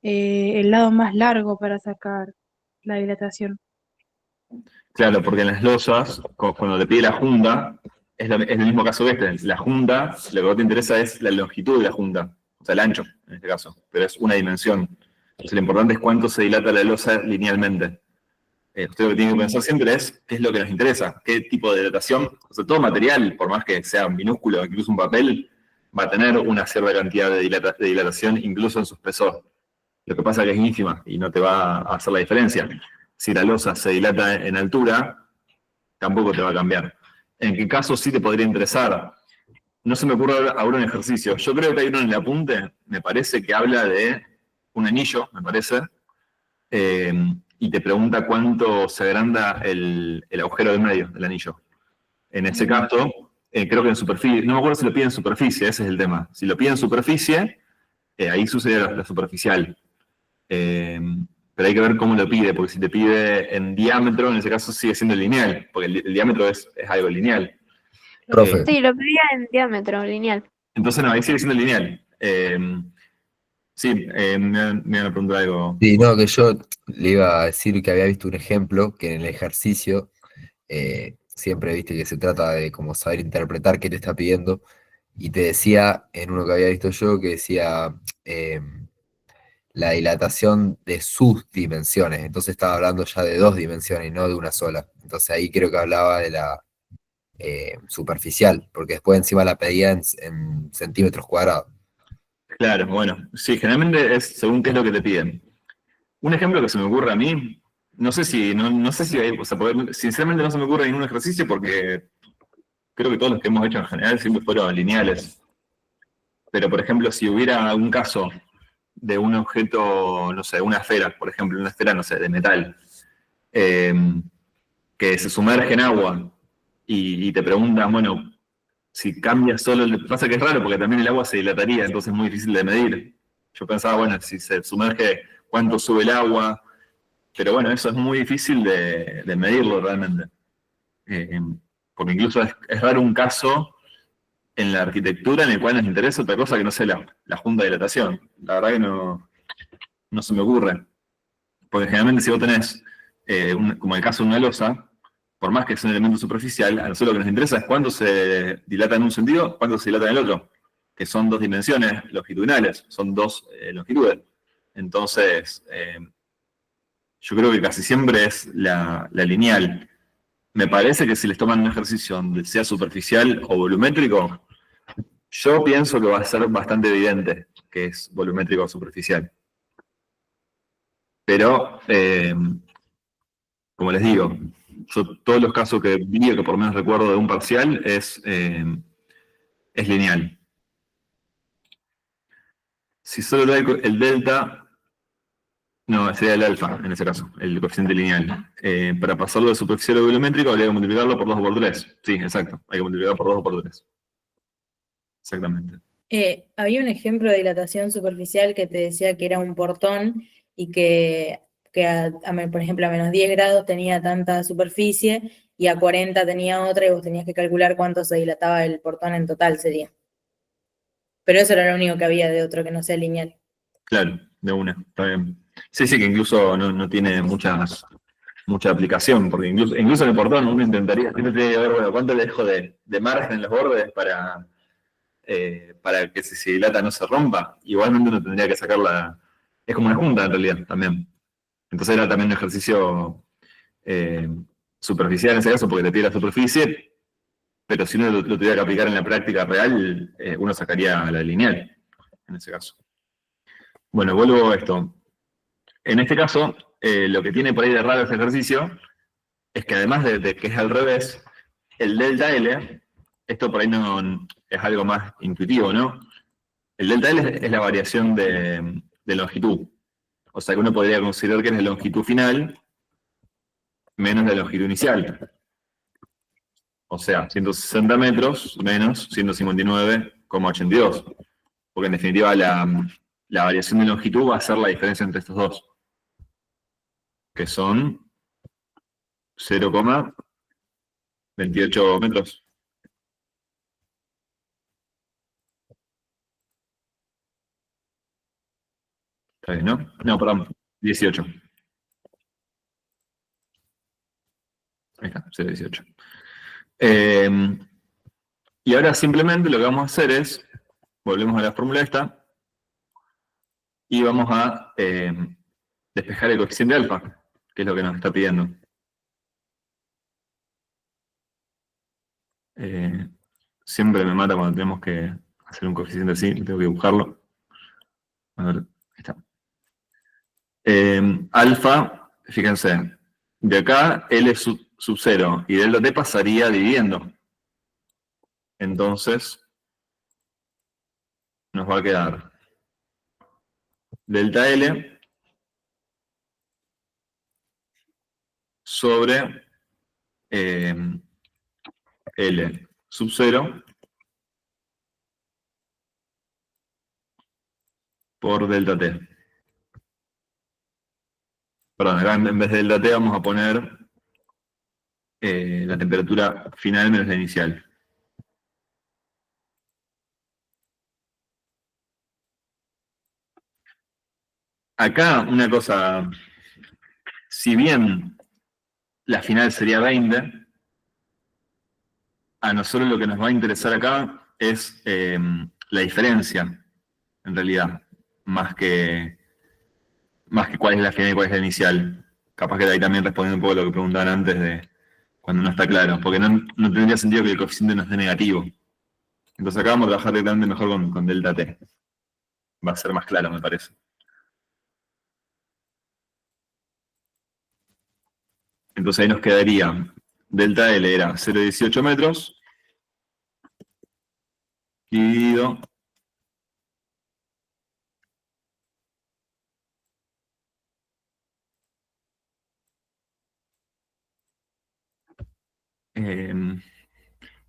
el lado más largo para sacar la dilatación. Claro, porque en las losas, cuando te pide la junta, es el mismo caso que este. La junta, lo que a vos te interesa es la longitud de la junta, o sea, el ancho, en este caso, pero es una dimensión. Entonces, lo importante es cuánto se dilata la losa linealmente. Usted lo que tiene que pensar siempre es qué es lo que nos interesa, qué tipo de dilatación. O sea, todo material, por más que sea minúsculo, incluso un papel, va a tener una cierta cantidad de dilatación, incluso en su espesor. Lo que pasa es que es ínfima y no te va a hacer la diferencia. Si la losa se dilata en altura, tampoco te va a cambiar. ¿En qué caso sí te podría interesar? No se me ocurre ahora un ejercicio. Yo creo que hay uno en el apunte, me parece que habla de un anillo, me parece, y te pregunta cuánto se agranda el agujero del medio del anillo. En ese caso, creo que en superficie, no me acuerdo si lo pide en superficie, ese es el tema. Si lo pide en superficie, ahí sucede la superficial. Pero hay que ver cómo lo pide, porque si te pide en diámetro, en ese caso sigue siendo lineal, porque el diámetro es algo lineal. Profe, Sí, lo pedía en diámetro lineal. Entonces, no, ahí sigue siendo lineal. Sí, me van a preguntar algo. sí, no, que yo le iba a decir que había visto un ejemplo que en el ejercicio siempre viste que se trata de como saber interpretar qué te está pidiendo. Y te decía, en uno que había visto yo, que decía la dilatación de sus dimensiones. Entonces estaba hablando ya de dos dimensiones, no de una sola. Entonces ahí creo que hablaba de la superficial, porque después encima la pedía en centímetros cuadrados. Claro, bueno, sí, generalmente es según qué es lo que te piden. Un ejemplo que se me ocurre a mí, no sé si hay, o sea, sinceramente no se me ocurre ningún ejercicio porque creo que todos los que hemos hecho en general siempre fueron lineales. Pero, por ejemplo, si hubiera un caso de un objeto, no sé, una esfera, por ejemplo, una esfera, no sé, de metal, eh, que se sumerge en agua y te preguntan, bueno, si cambia solo, pasa que es raro porque también el agua se dilataría, entonces es muy difícil de medir. Yo pensaba, bueno, si se sumerge, ¿cuánto sube el agua? Pero bueno, eso es muy difícil de medirlo realmente. Eh, Porque incluso es raro un caso en la arquitectura en el cual nos interesa otra cosa que no sea la junta de dilatación. La verdad que no se me ocurre. Porque generalmente si vos tenés, como el caso de una losa, por más que es un elemento superficial, a nosotros lo que nos interesa es cuánto se dilata en un sentido, cuánto se dilata en el otro, que son dos dimensiones longitudinales, son dos longitudes. Entonces, yo creo que casi siempre es la lineal. Me parece que si les toman un ejercicio donde sea superficial o volumétrico, yo pienso que va a ser bastante evidente que es volumétrico o superficial. Pero, como les digo, yo todos los casos que vi, que por lo menos recuerdo de un parcial, es lineal. Si solo da el delta, no, sería el alfa en ese caso, el coeficiente lineal. Para pasarlo de superficial a volumétrico habría que multiplicarlo por 2 o por 3. Sí, exacto, hay que multiplicar por 2 o por 3. Exactamente. Había un ejemplo de dilatación superficial que te decía que era un portón y que por ejemplo, a menos 10 grados tenía tanta superficie y a 40 tenía otra y vos tenías que calcular cuánto se dilataba el portón en total sería. Pero eso era lo único que había de otro que no sea lineal. Claro, de una, está bien. Sí, sí, que incluso no tiene mucha aplicación, porque incluso en el portón uno intentaría, siempre ver, bueno, cuánto le dejo de margen en los bordes para que si se dilata no se rompa. Igualmente uno tendría que sacarla, es como una junta en realidad también. Entonces era también un ejercicio superficial en ese caso, porque te pide la superficie, pero si uno lo tuviera que aplicar en la práctica real, uno sacaría la lineal, en ese caso. Bueno, vuelvo a esto. En este caso, lo que tiene por ahí de raro este ejercicio es que además de que es al revés, el delta L, esto por ahí no es algo más intuitivo, ¿no? El delta L es la variación de longitud. O sea que uno podría considerar que es la longitud final menos la longitud inicial. O sea, 160 metros menos 159,82. Porque en definitiva la variación de longitud va a ser la diferencia entre estos dos. Que son 0,28 metros. ¿Está bien, no? No, perdón, 18. Ahí está, 0,18. Y ahora simplemente lo que vamos a hacer es, volvemos a la fórmula esta, y vamos a despejar el coeficiente alfa, que es lo que nos está pidiendo. Siempre me mata cuando tenemos que hacer un coeficiente así, tengo que dibujarlo. A ver, ahí está. Alfa, fíjense, de acá L sub 0 y delta T pasaría dividiendo. Entonces, nos va a quedar delta L sobre L sub 0 por delta T. Perdón, acá en vez de delta T vamos a poner la temperatura final menos la inicial. Acá una cosa, si bien la final sería 20, a nosotros lo que nos va a interesar acá es la diferencia, en realidad, más que cuál es la final y cuál es la inicial. Capaz que de ahí también respondiendo un poco a lo que preguntaban antes de cuando no está claro, porque no tendría sentido que el coeficiente nos dé negativo. Entonces acá vamos a trabajar directamente mejor con delta T. Va a ser más claro, me parece. Entonces ahí nos quedaría, delta L era 0,18 metros, dividido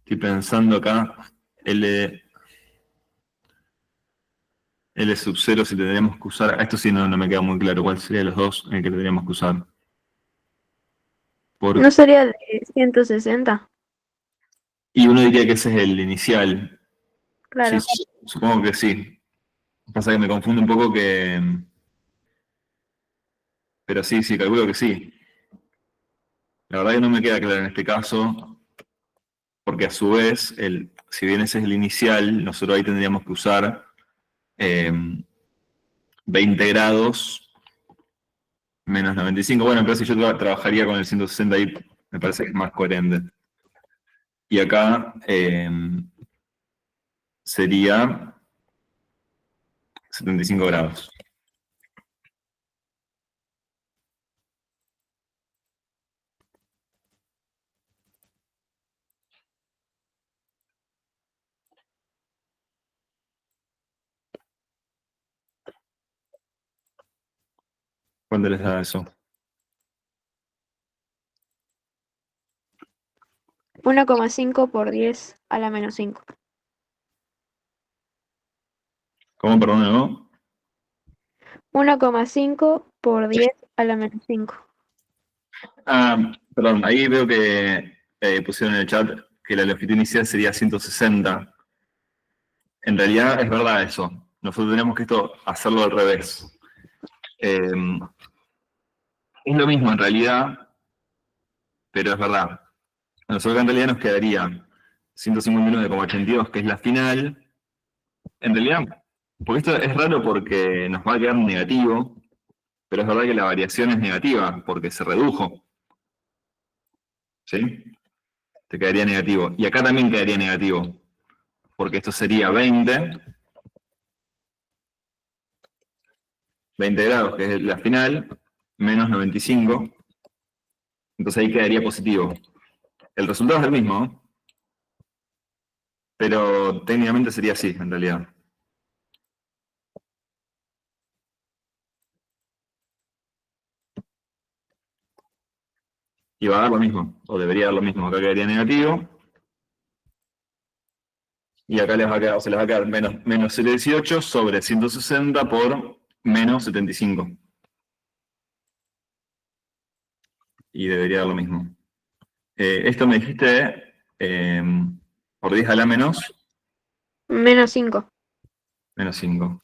estoy pensando acá, L sub 0 si tendríamos que usar, esto sí no me queda muy claro cuál sería de los dos en el que tendríamos que usar. ¿No sería de 160? Y uno diría que ese es el inicial. Claro. Sí, supongo que sí. Pasa que me confunde un poco que... Pero sí, calculo que sí. La verdad que no me queda claro en este caso, porque a su vez, si bien ese es el inicial, nosotros ahí tendríamos que usar 20 grados menos 95. Bueno, pero si yo trabajaría con el 160 ahí, me parece que es más coherente. Y acá sería 75 grados. ¿Cuánto les da eso? 1,5 por 10 a la menos 5. ¿Cómo, perdón, no? 1,5 por 10 a la menos 5. Perdón, ahí veo que pusieron en el chat que la longitud inicial sería 160. En realidad es verdad eso. Nosotros tenemos que hacerlo al revés. Es lo mismo en realidad, pero es verdad. Nosotros en realidad nos quedaría 159,82, que es la final. En realidad, porque esto es raro porque nos va a quedar negativo, pero es verdad que la variación es negativa porque se redujo. ¿Sí? Te quedaría negativo. Y acá también quedaría negativo, porque esto sería 20 grados, que es la final, menos 95. Entonces ahí quedaría positivo. El resultado es el mismo, ¿no? Pero técnicamente sería así, en realidad. Y va a dar lo mismo, o debería dar lo mismo. Acá quedaría negativo. Y acá les va a quedar, se les va a quedar menos 0,18 sobre 160 por menos 75. Y debería dar lo mismo. Esto me dijiste por 10 a la menos Menos 5. menos 5.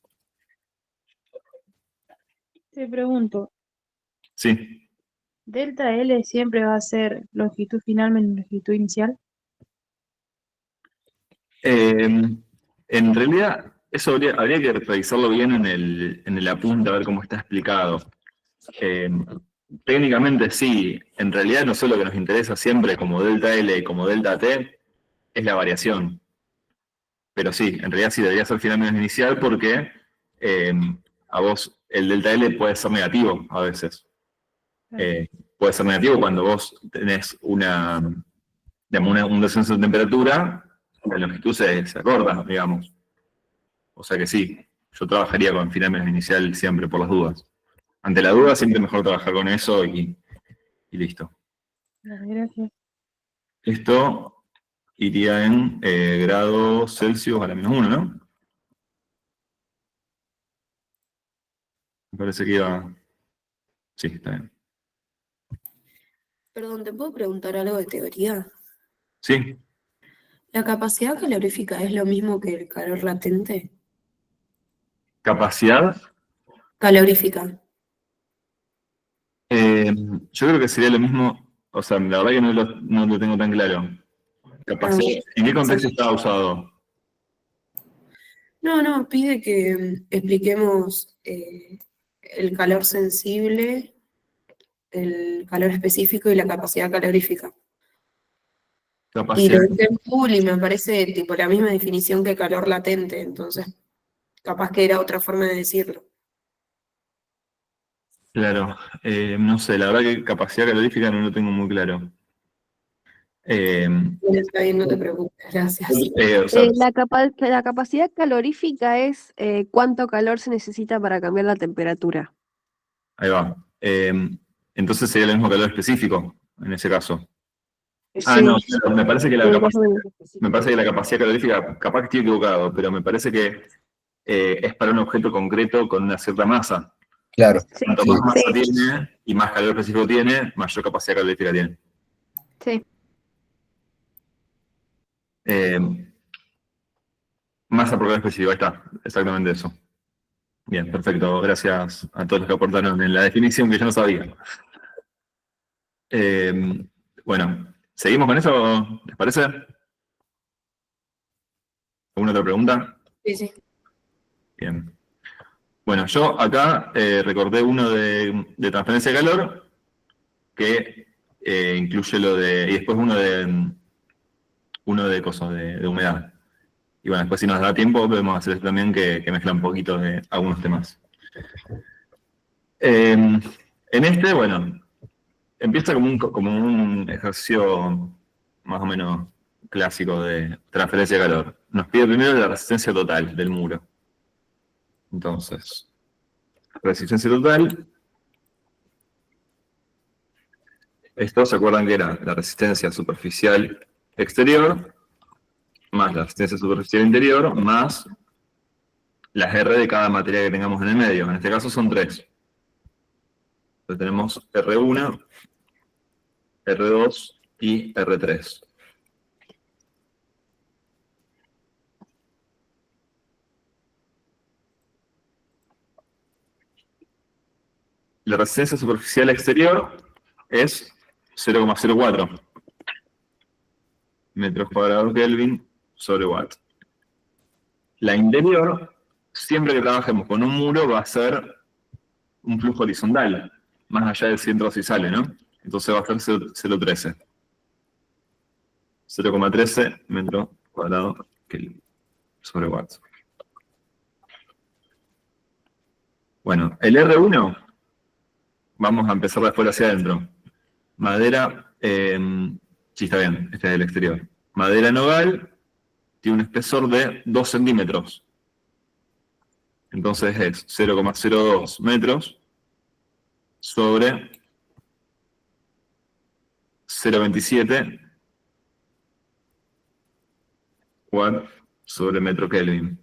Te pregunto, Sí. delta L siempre va a ser longitud final menos longitud inicial. En realidad, eso habría que revisarlo bien en el apunte, a ver cómo está explicado. Eh, Técnicamente sí, en realidad nosotros lo que nos interesa siempre como delta L y como delta T es la variación. Pero sí, en realidad sí debería ser final menos inicial porque eh, a vos el delta L puede ser negativo a veces. Puede ser negativo cuando vos tenés digamos, un descenso de temperatura, la longitud se acorta, digamos. O sea que sí, yo trabajaría con final menos inicial siempre por las dudas. Ante la duda siempre es mejor trabajar con eso y listo. Vale, gracias. Esto iría en grados Celsius a la -1, ¿no? Me parece que iba... Sí, está bien. Perdón, ¿te puedo preguntar algo de teoría? Sí, ¿La capacidad calorífica es lo mismo que el calor latente? capacidad. Calorífica. Yo creo que sería lo mismo, o sea, la verdad que no lo tengo tan claro. Capacidad, ¿en qué contexto estaba usado? No, pide que expliquemos el calor sensible, el calor específico y la capacidad calorífica. Y Capacidad, lo dije en full y me parece tipo la misma definición que calor latente, entonces capaz que era otra forma de decirlo. claro. No sé, la verdad que capacidad calorífica no lo tengo muy claro. Bueno, está bien, no te preocupes, gracias. O sea, La capacidad calorífica es cuánto calor se necesita para cambiar la temperatura. ahí va. Entonces sería el mismo calor específico, en ese caso. Ah, Sí, no, claro, me parece que más o menos. la capacidad calorífica, capaz que estoy equivocado, pero me parece que es para un objeto concreto con una cierta masa. Claro, Sí, Cuanto sí. más masa sí, tiene y más calor específico tiene, mayor capacidad calorífica tiene. sí. Eh, Masa por calor específico, ahí está, exactamente eso. Bien, perfecto, gracias a todos los que aportaron en la definición que yo no sabía. Bueno, ¿seguimos con eso? ¿Les parece? ¿Alguna otra pregunta? Sí. Bien. Bueno, yo acá recordé uno de transferencia de calor que incluye lo de. Y después uno de cosas de humedad. Y bueno, después si nos da tiempo podemos hacer esto también que mezcla un poquito de algunos temas. En este, bueno, empieza como un ejercicio más o menos clásico de transferencia de calor. Nos pide primero la resistencia total del muro. Entonces, resistencia total. Esto se acuerdan que era la resistencia superficial exterior, más la resistencia superficial interior, más las R de cada material que tengamos en el medio. En este caso son 3. Entonces tenemos R1, R2 y R3. La resistencia superficial exterior es 0,04 metros cuadrados Kelvin sobre watt. La interior, siempre que trabajemos con un muro, va a ser un flujo horizontal, más allá del centro si sale, ¿no? Entonces va a ser 0,13. 0,13 metros cuadrados Kelvin sobre watt. Bueno, el R1, vamos a empezar de afuera hacia adentro. Madera, sí está bien, este es el exterior. Madera nogal tiene un espesor de 2 centímetros. Entonces es 0,02 metros sobre 0,27 watt sobre metro Kelvin.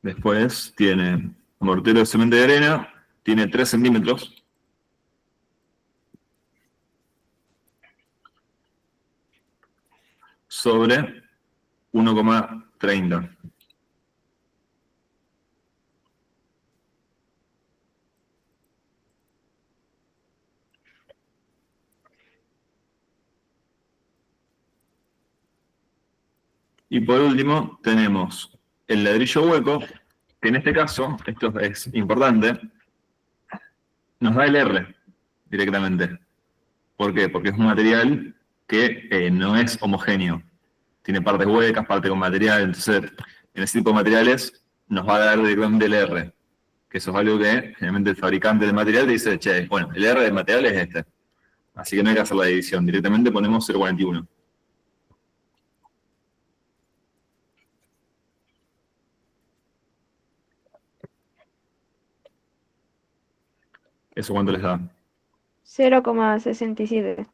Después tiene mortero de cemento de arena, tiene 3 centímetros. Sobre 1,30. Y por último tenemos el ladrillo hueco, que en este caso, esto es importante, nos da el R directamente. ¿Por qué? Porque es un material que no es homogéneo. Tiene partes huecas, partes con material. Entonces, en ese tipo de materiales nos va a dar directamente el R. Que eso es algo que generalmente el fabricante del material dice, che, bueno, el R del material es este. Así que no hay que hacer la división. Directamente ponemos 0,41. ¿Eso cuánto les da? 0,67.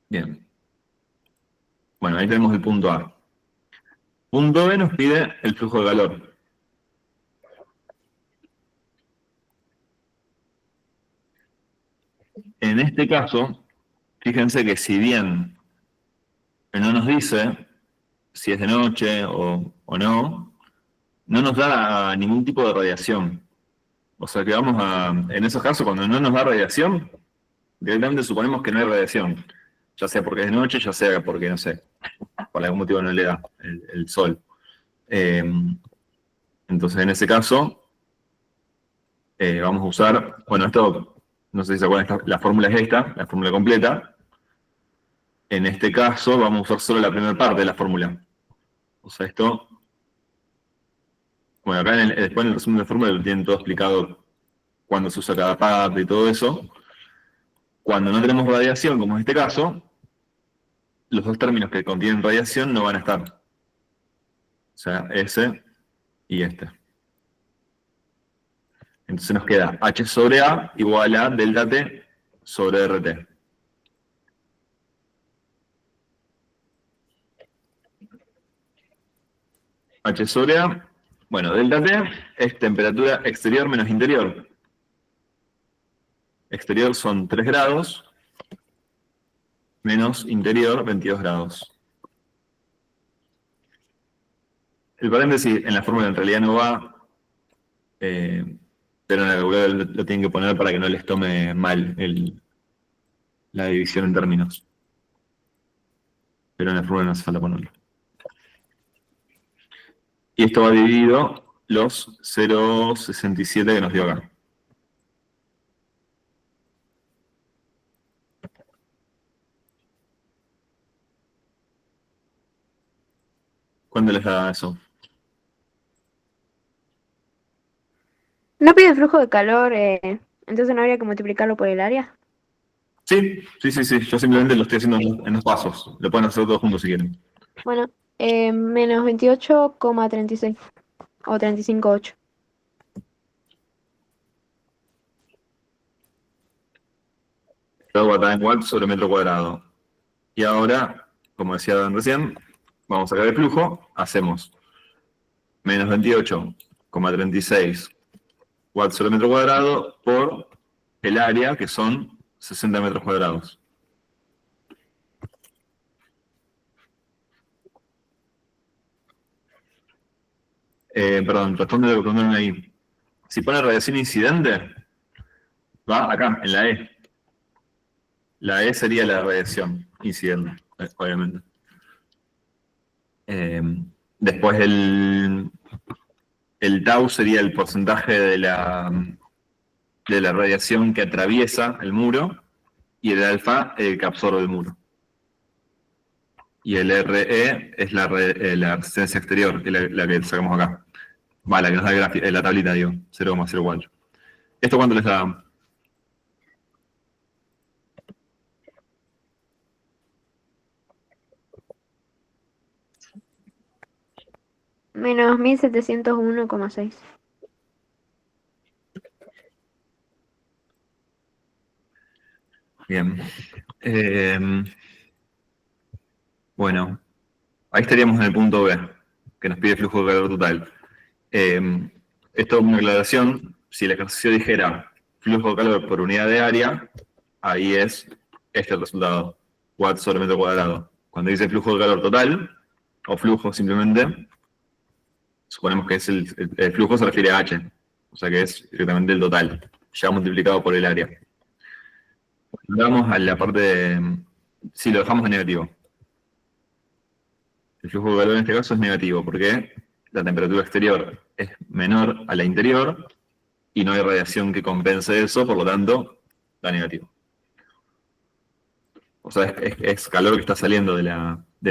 Bien. Bueno, ahí tenemos el punto A. Punto B nos pide el flujo de calor. En este caso, fíjense que si bien no nos dice si es de noche o no, no nos da ningún tipo de radiación. O sea que vamos a, en esos casos, cuando no nos da radiación, directamente suponemos que no hay radiación. Ya sea porque es de noche, ya sea porque, no sé, por algún motivo no le da el sol. Entonces, en ese caso, vamos a usar, bueno, esto, no sé si se acuerdan, la fórmula es esta, la fórmula completa. En este caso, vamos a usar solo la primera parte de la fórmula. O sea, esto, bueno, acá después en el resumen de la fórmula lo tienen todo explicado cuándo se usa cada parte y todo eso. Cuando no tenemos radiación, como en este caso, los dos términos que contienen radiación no van a estar. O sea, ese y este. Entonces nos queda H sobre A igual a delta T sobre RT. H sobre A, bueno, delta T es temperatura exterior menos interior. Exterior son 3 grados, menos interior 22 grados. El paréntesis en la fórmula en realidad no va, pero en la calculadora lo tienen que poner para que no les tome mal la división en términos. Pero en la fórmula no hace falta ponerlo. Y esto va dividido los 0,67 que nos dio acá. ¿Cuánto les da eso? ¿No pide flujo de calor, entonces no habría que multiplicarlo por el área? Sí. Yo simplemente lo estoy haciendo en los pasos. Lo pueden hacer todos juntos si quieren. Bueno, menos 28,36 o 35,8. Lo hago acá en watts sobre metro cuadrado. Y ahora, como decía recién, vamos a sacar el flujo. Hacemos menos 28,36 watts sobre metro cuadrado por el área, que son 60 metros cuadrados. Perdón, responde lo que preguntaron ahí. Si pone radiación incidente, va acá, en la E. La E sería la radiación incidente, obviamente. Después el tau sería el porcentaje de la radiación que atraviesa el muro, y el alfa el que absorbe el muro. Y el RE es la resistencia exterior, que es la que sacamos acá. La que nos da la tablita, digo, 0,04. ¿Esto cuánto les da? Menos 1701,6. Bien. Bueno, ahí estaríamos en el punto B, que nos pide flujo de calor total. Esto es una aclaración. Si el ejercicio dijera flujo de calor por unidad de área, ahí es este el resultado, watts sobre metro cuadrado. Cuando dice flujo de calor total, o flujo simplemente, suponemos que es el flujo se refiere a H, o sea que es directamente el total, ya multiplicado por el área. Vamos a la parte de, si lo dejamos en negativo. El flujo de calor en este caso es negativo, porque la temperatura exterior es menor a la interior, y no hay radiación que compense eso, por lo tanto, da negativo. O sea, es calor que está saliendo del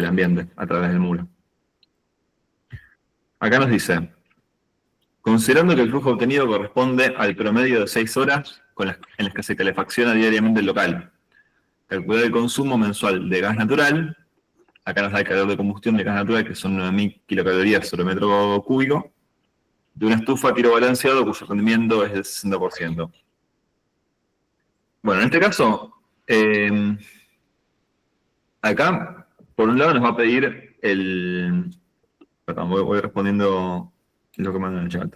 ambiente a través del muro. Acá nos dice, considerando que el flujo obtenido corresponde al promedio de 6 horas en las que se calefacciona diariamente el local, calcular el consumo mensual de gas natural, acá nos da el calor de combustión de gas natural, que son 9.000 kilocalorías sobre metro cúbico, de una estufa a tiro balanceado cuyo rendimiento es del 60%. Bueno, en este caso, acá, por un lado nos va a pedir el... Perdón, voy respondiendo lo que mandan en el chat.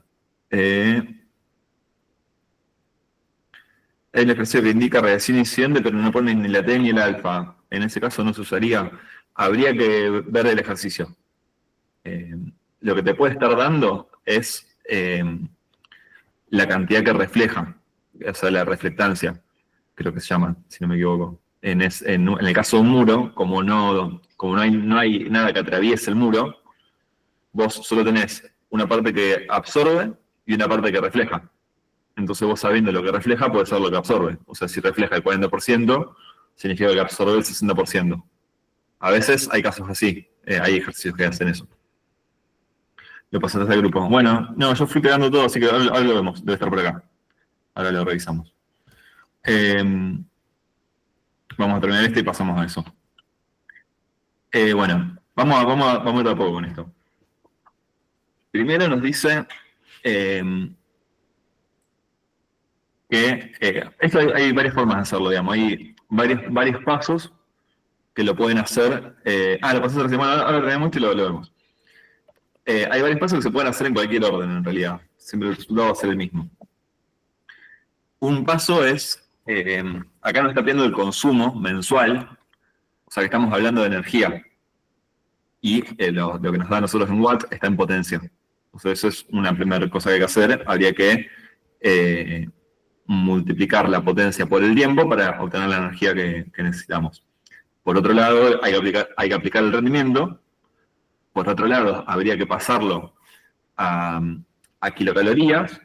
Hay un ejercicio que indica radiación incidente, pero no pone ni la T ni el alfa. En ese caso no se usaría. Habría que ver el ejercicio. Lo que te puede estar dando es la cantidad que refleja, o sea, la reflectancia, creo que se llama, si no me equivoco. En el caso de un muro, como no hay nada que atraviese el muro, vos solo tenés una parte que absorbe y una parte que refleja. Entonces vos sabiendo lo que refleja, puede ser lo que absorbe. O sea, si refleja el 40%, significa que absorbe el 60%. A veces hay casos así, hay ejercicios que hacen eso. Lo pasaste al grupo. Bueno, no, yo fui pegando todo, así que ahora lo vemos, debe estar por acá. Ahora lo revisamos. Vamos a terminar este y pasamos a eso. Bueno, vamos a ir a poco con esto. Primero nos dice que esto hay varias formas de hacerlo, digamos. Hay varios pasos que lo pueden hacer. Lo pasaste recién. Bueno, ahora tenemos esto y lo vemos. Hay varios pasos que se pueden hacer en cualquier orden, en realidad. Siempre el resultado va a ser el mismo. Un paso es, acá nos está pidiendo el consumo mensual, o sea que estamos hablando de energía. Y lo que nos da a nosotros en watts está en potencia. O sea, eso es una primera cosa que hay que hacer. Habría que multiplicar la potencia por el tiempo para obtener la energía que necesitamos. Por otro lado, hay que aplicar el rendimiento. Por otro lado, habría que pasarlo a kilocalorías.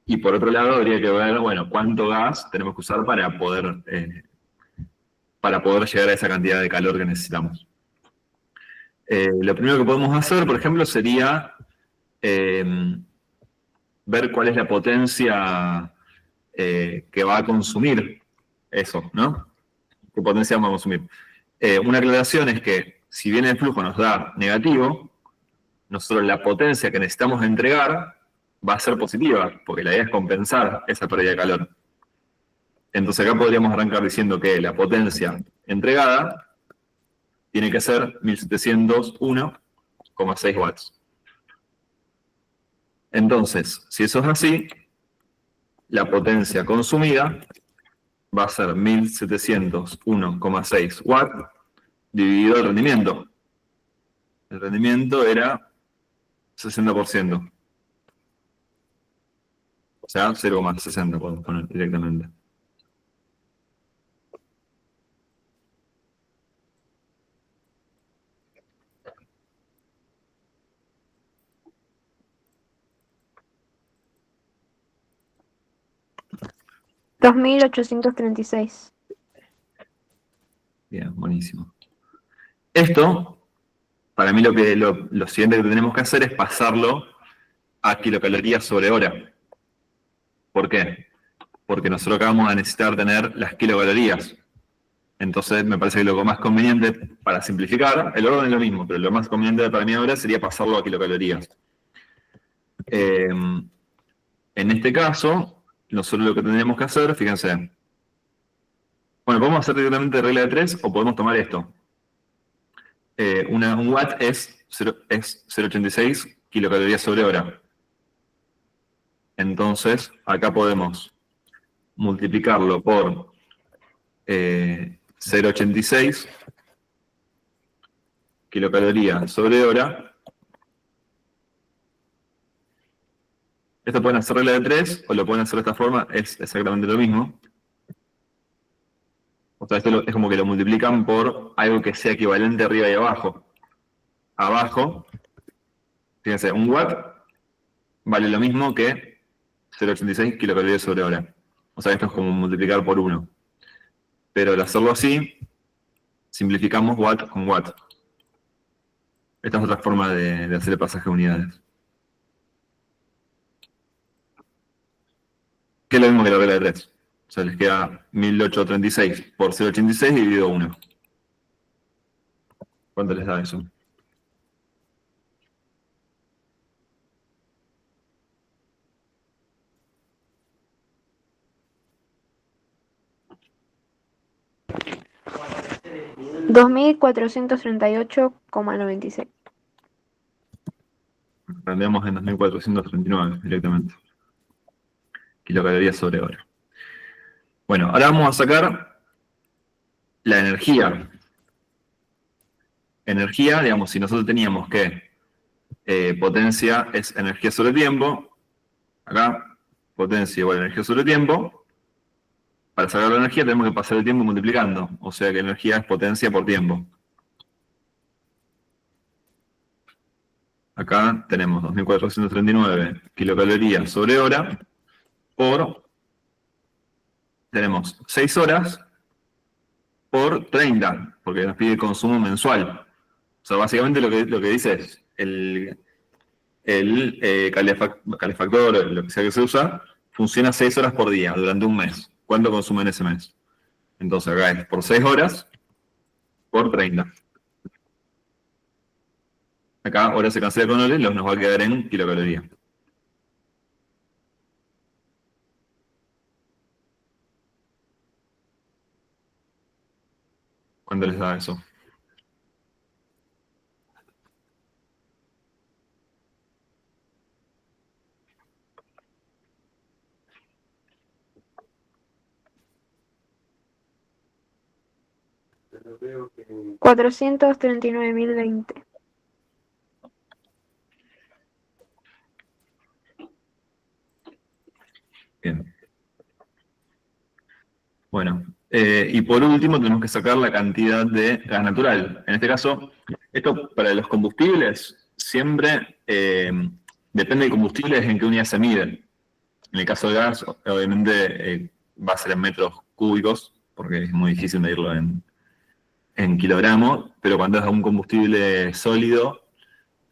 Y por otro lado, habría que ver, bueno, cuánto gas tenemos que usar para poder llegar a esa cantidad de calor que necesitamos. Lo primero que podemos hacer, por ejemplo, sería ver cuál es la potencia que va a consumir eso, ¿no? ¿Qué potencia vamos a consumir? Una aclaración es que si bien el flujo nos da negativo, nosotros la potencia que necesitamos entregar va a ser positiva, porque la idea es compensar esa pérdida de calor. Entonces acá podríamos arrancar diciendo que la potencia entregada tiene que ser 1701,6 watts. Entonces, si eso es así, la potencia consumida va a ser 1701,6 watts dividido el rendimiento. El rendimiento era 60%. O sea, 0,60 podemos poner directamente. $2.836. Bien, buenísimo. Esto, para mí lo siguiente que tenemos que hacer es pasarlo a kilocalorías sobre hora. ¿Por qué? Porque nosotros acá vamos a necesitar tener las kilocalorías. Entonces me parece que lo más conveniente, para simplificar, el orden es lo mismo, pero lo más conveniente para mí ahora sería pasarlo a kilocalorías. En este caso, nosotros lo que tendríamos que hacer, fíjense, bueno, podemos hacer directamente regla de 3 o podemos tomar esto. un watt es 0,86 kilocalorías sobre hora. Entonces, acá podemos multiplicarlo por 0,86 kilocalorías sobre hora. Esto pueden hacer regla de 3 o lo pueden hacer de esta forma, es exactamente lo mismo. O sea, esto es como que lo multiplican por algo que sea equivalente arriba y abajo. Abajo, fíjense, un watt vale lo mismo que 0,86 kilocalorías sobre hora. O sea, esto es como multiplicar por 1. Pero al hacerlo así, simplificamos watt con watt. Esta es otra forma de hacer el pasaje de unidades. Que es lo mismo que la regla de 3. O sea, les queda 1836 por 0,86 dividido 1. ¿Cuánto les da eso? $2.438,96. Rendemos en 2439 directamente. Kilocalorías sobre hora. Bueno, ahora vamos a sacar la energía. Energía, digamos, si nosotros teníamos que potencia es energía sobre tiempo, acá potencia igual a energía sobre tiempo, para sacar la energía tenemos que pasar el tiempo multiplicando, o sea que energía es potencia por tiempo. Acá tenemos 2439 kilocalorías sobre hora por, tenemos 6 horas por 30, porque nos pide consumo mensual. O sea, básicamente lo que dice es el calefactor, lo que sea que se usa, funciona 6 horas por día durante un mes. ¿Cuánto consume en ese mes? Entonces acá es por 6 horas por 30. Acá hora se cancela con horas, nos va a quedar en kilocaloría. ¿Cuánto les da eso? $439.020. Bien. Bueno, y por último tenemos que sacar la cantidad de gas natural. En este caso, esto para los combustibles siempre depende del combustible en qué unidad se mide. En el caso de gas, obviamente va a ser en metros cúbicos, porque es muy difícil medirlo en kilogramos, pero cuando es un combustible sólido,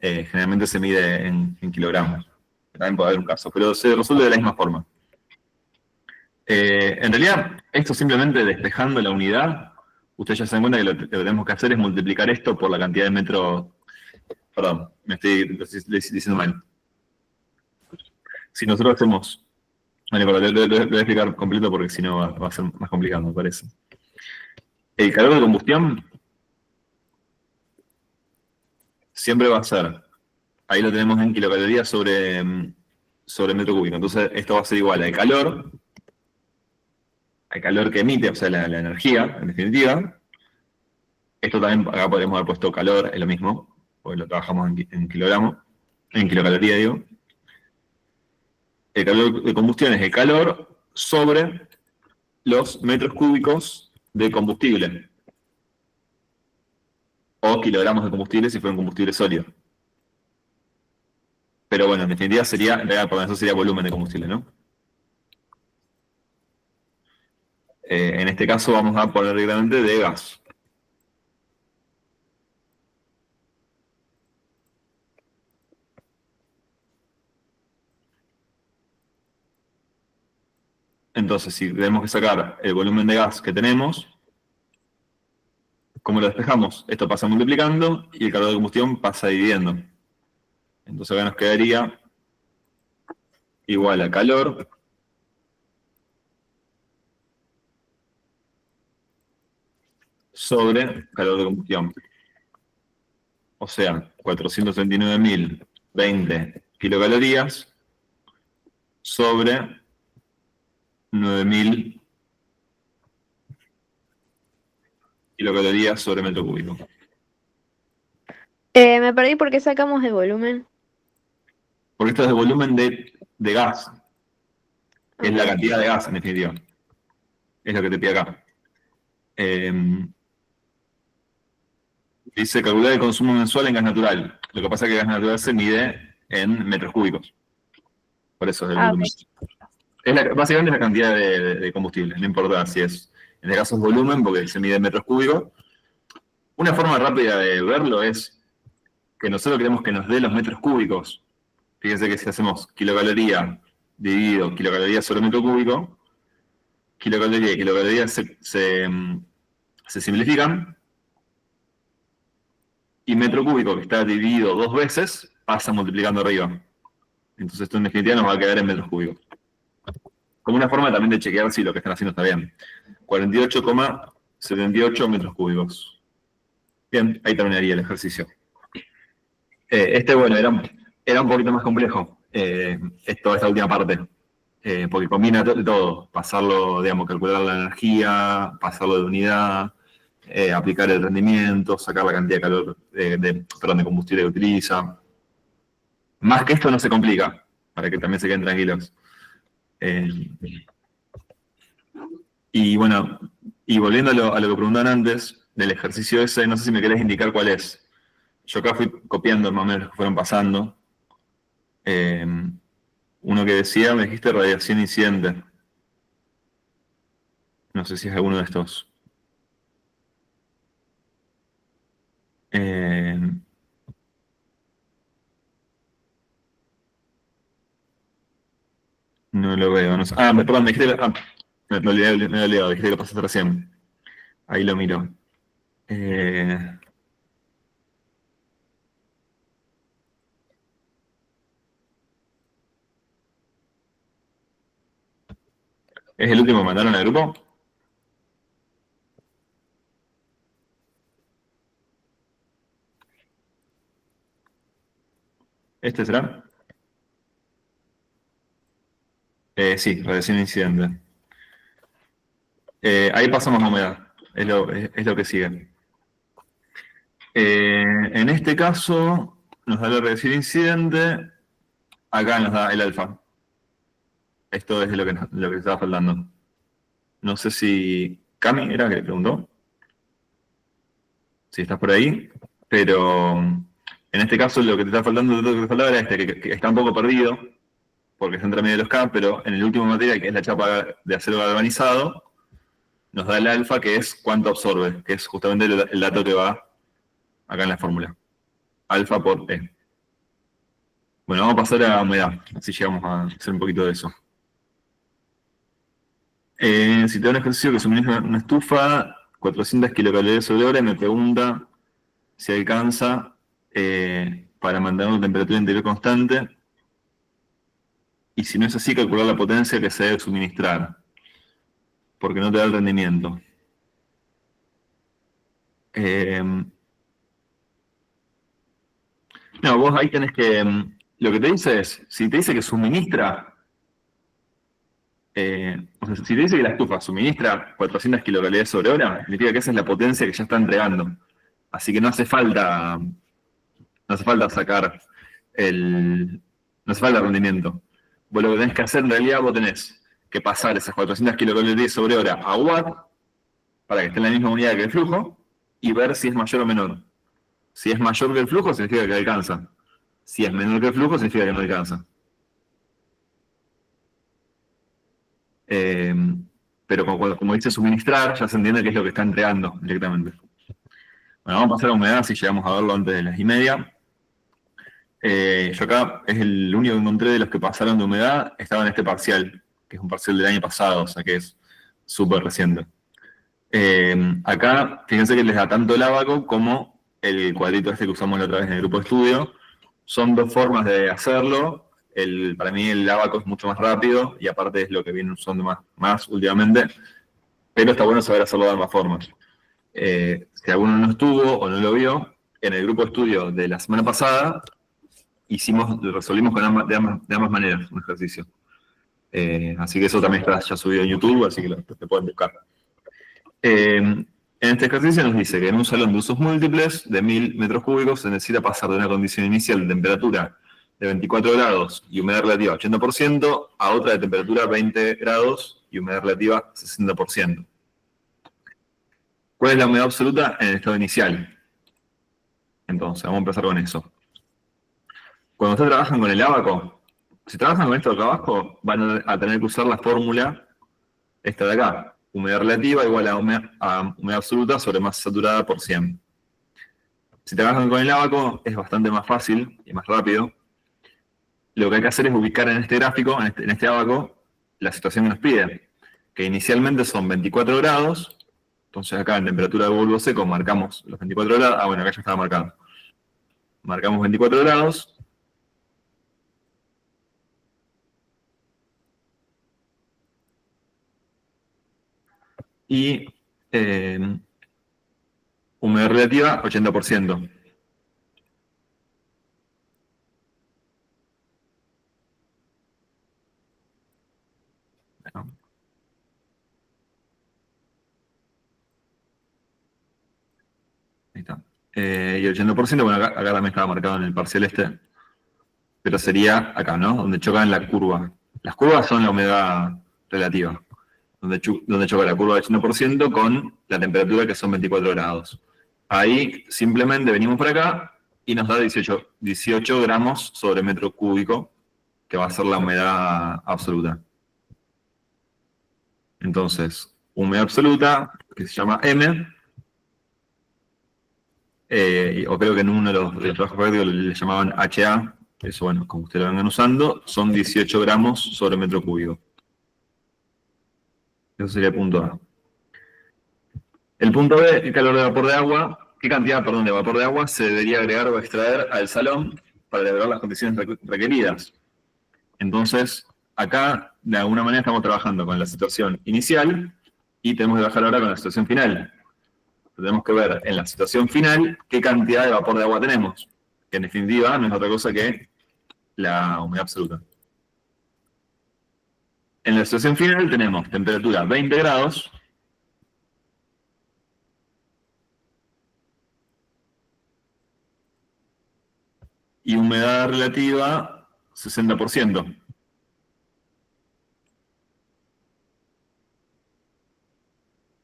generalmente se mide en kilogramos. También puede haber un caso, pero se resuelve de la misma forma. En realidad, esto simplemente despejando la unidad, ustedes ya se dan cuenta que lo que tenemos que hacer es multiplicar esto por la cantidad de metros. Perdón, me estoy diciendo mal. Si nosotros hacemos. Bueno, lo voy a explicar completo porque si no va a ser más complicado, me parece. El calor de combustión siempre va a ser, ahí lo tenemos en kilocalorías sobre metro cúbico. Entonces, esto va a ser igual al calor que emite, o sea, la energía, en definitiva. Esto también, acá podríamos haber puesto calor, es lo mismo, porque lo trabajamos en kilogramos, en kilocaloría, digo. El calor de combustión es el calor sobre los metros cúbicos de combustible. O kilogramos de combustible si fuera un combustible sólido. Pero bueno, en definitiva sería, por eso sería volumen de combustible, ¿no? En este caso vamos a poner directamente de gas. Entonces, si tenemos que sacar el volumen de gas que tenemos, ¿cómo lo despejamos? Esto pasa multiplicando y el calor de combustión pasa dividiendo. Entonces acá nos quedaría igual a calor sobre calor de combustión. O sea, 429.020 kilocalorías sobre 9.000 kilocalorías sobre metro cúbico. Me perdí porque sacamos de volumen. Porque esto es de volumen de gas, que es la Ok. cantidad de gas, en definitiva. Es lo que te pide acá. Dice calcular el consumo mensual en gas natural. Lo que pasa es que el gas natural se mide en metros cúbicos. Por eso es el Ah, volumen. Básicamente es la cantidad de combustible, no importa si es, en este caso es volumen, porque se mide en metros cúbicos. Una forma rápida de verlo es que nosotros queremos que nos dé los metros cúbicos. Fíjense que si hacemos kilocaloría dividido kilocaloría sobre metro cúbico, kilocaloría y kilocaloría se simplifican, y metro cúbico, que está dividido 2 veces, pasa multiplicando arriba. Entonces esto en definitiva nos va a quedar en metros cúbicos. Como una forma también de chequear si lo que están haciendo está bien. 48,78 metros cúbicos. Bien, ahí terminaría el ejercicio. Bueno, era un poquito más complejo, esta última parte, porque combina todo. Pasarlo, digamos, calcular la energía, pasarlo de unidad, aplicar el rendimiento, sacar la cantidad de calor, de combustible que utiliza. Más que esto no se complica, para que también se queden tranquilos. Y bueno, y volviendo a lo que preguntaban antes, del ejercicio ese, no sé si me querés indicar cuál es. Yo acá fui copiando más o menos los que fueron pasando. Uno que decía, me dijiste radiación incidente. No sé si es alguno de estos. No lo veo. No sé. Perdón, me dijiste. Me he olvidado, dijiste que lo pasaste recién. Ahí lo miro. ¿Es el último que mandaron al grupo? ¿Este será? Sí, radiación incidente. Ahí pasamos a humedad. Es lo que sigue. En este caso, nos da la radiación incidente. Acá nos da el alfa. Esto es lo que estaba faltando. No sé si Cami era que le preguntó. Si estás por ahí. Pero en este caso lo que te está faltando, lo que te faltaba era que está un poco perdido, porque está entre medio de los K, pero en el último material, que es la chapa de acero galvanizado, nos da el alfa, que es cuánto absorbe, que es justamente el dato que va acá en la fórmula. Alfa por E. Bueno, vamos a pasar a humedad, así llegamos a hacer un poquito de eso. Si te da un ejercicio que suministra una estufa, 400 kilocalorías sobre hora, y me pregunta si alcanza para mantener una temperatura interior constante, y si no es así, calcular la potencia que se debe suministrar, porque no te da el rendimiento. No, vos ahí tenés que... lo que te dice es, si te dice que suministra, o sea, si te dice que la estufa suministra 400 kilocalorías sobre hora, significa que esa es la potencia que ya está entregando. Así que no hace falta sacar no hace falta rendimiento. Vos lo que tenés que hacer en realidad, vos tenés que pasar esas 400 kilocalorías sobre hora a watt, para que esté en la misma unidad que el flujo, y ver si es mayor o menor. Si es mayor que el flujo, significa que alcanza. Si es menor que el flujo, significa que no alcanza. Pero como dice suministrar, ya se entiende qué es lo que está entregando directamente. Bueno, vamos a pasar a humedad, si llegamos a verlo antes de las 1:30. Yo acá es el único que encontré de los que pasaron de humedad, estaba en este parcial, que es un parcial del año pasado, o sea que es súper reciente. Acá, fíjense que les da tanto el ábaco como el cuadrito este que usamos la otra vez en el grupo de estudio. Son dos formas de hacerlo. Para mí el ábaco es mucho más rápido y aparte es lo que vienen usando más últimamente, pero está bueno saber hacerlo de ambas formas. Si alguno no estuvo o no lo vio, en el grupo de estudio de la semana pasada, resolvimos de ambas maneras un ejercicio. Así que eso también está ya subido en YouTube, así que lo pueden buscar. En este ejercicio nos dice que en un salón de usos múltiples de 1000 metros cúbicos se necesita pasar de una condición inicial de temperatura de 24 grados y humedad relativa 80% a otra de temperatura 20 grados y humedad relativa 60%. ¿Cuál es la humedad absoluta en el estado inicial? Entonces, vamos a empezar con eso. Cuando ustedes trabajan con el ábaco, si trabajan con esto de acá abajo, van a tener que usar la fórmula esta de acá. Humedad relativa igual a humedad absoluta sobre masa saturada por 100. Si trabajan con el ábaco, es bastante más fácil y más rápido. Lo que hay que hacer es ubicar en este gráfico, en este ábaco, la situación que nos pide. Que inicialmente son 24 grados. Entonces acá en temperatura de bulbo seco marcamos los 24 grados. Ah, bueno, acá ya estaba marcado. Marcamos 24 grados. Y humedad relativa 80%. Bueno. Ahí está. Y el 80%, bueno, acá también estaba marcado en el parcial este, pero sería acá, ¿no? Donde chocan la curva. Las curvas son la humedad relativa, donde choca la curva del 80% con la temperatura que son 24 grados. Ahí simplemente venimos por acá y nos da 18 gramos sobre metro cúbico, que va a ser la humedad absoluta. Entonces, humedad absoluta, que se llama M, o creo que en uno de los trabajos prácticos le llamaban HA, eso bueno, como ustedes lo vengan usando, son 18 gramos sobre metro cúbico. Eso sería el punto A. El punto B, el calor de vapor de agua, qué cantidad, perdón, de vapor de agua se debería agregar o extraer al salón para lograr las condiciones requeridas. Entonces, acá, de alguna manera, estamos trabajando con la situación inicial y tenemos que trabajar ahora con la situación final. Tenemos que ver en la situación final qué cantidad de vapor de agua tenemos, que en definitiva no es otra cosa que la humedad absoluta. En la situación final tenemos temperatura 20 grados, y humedad relativa 60%.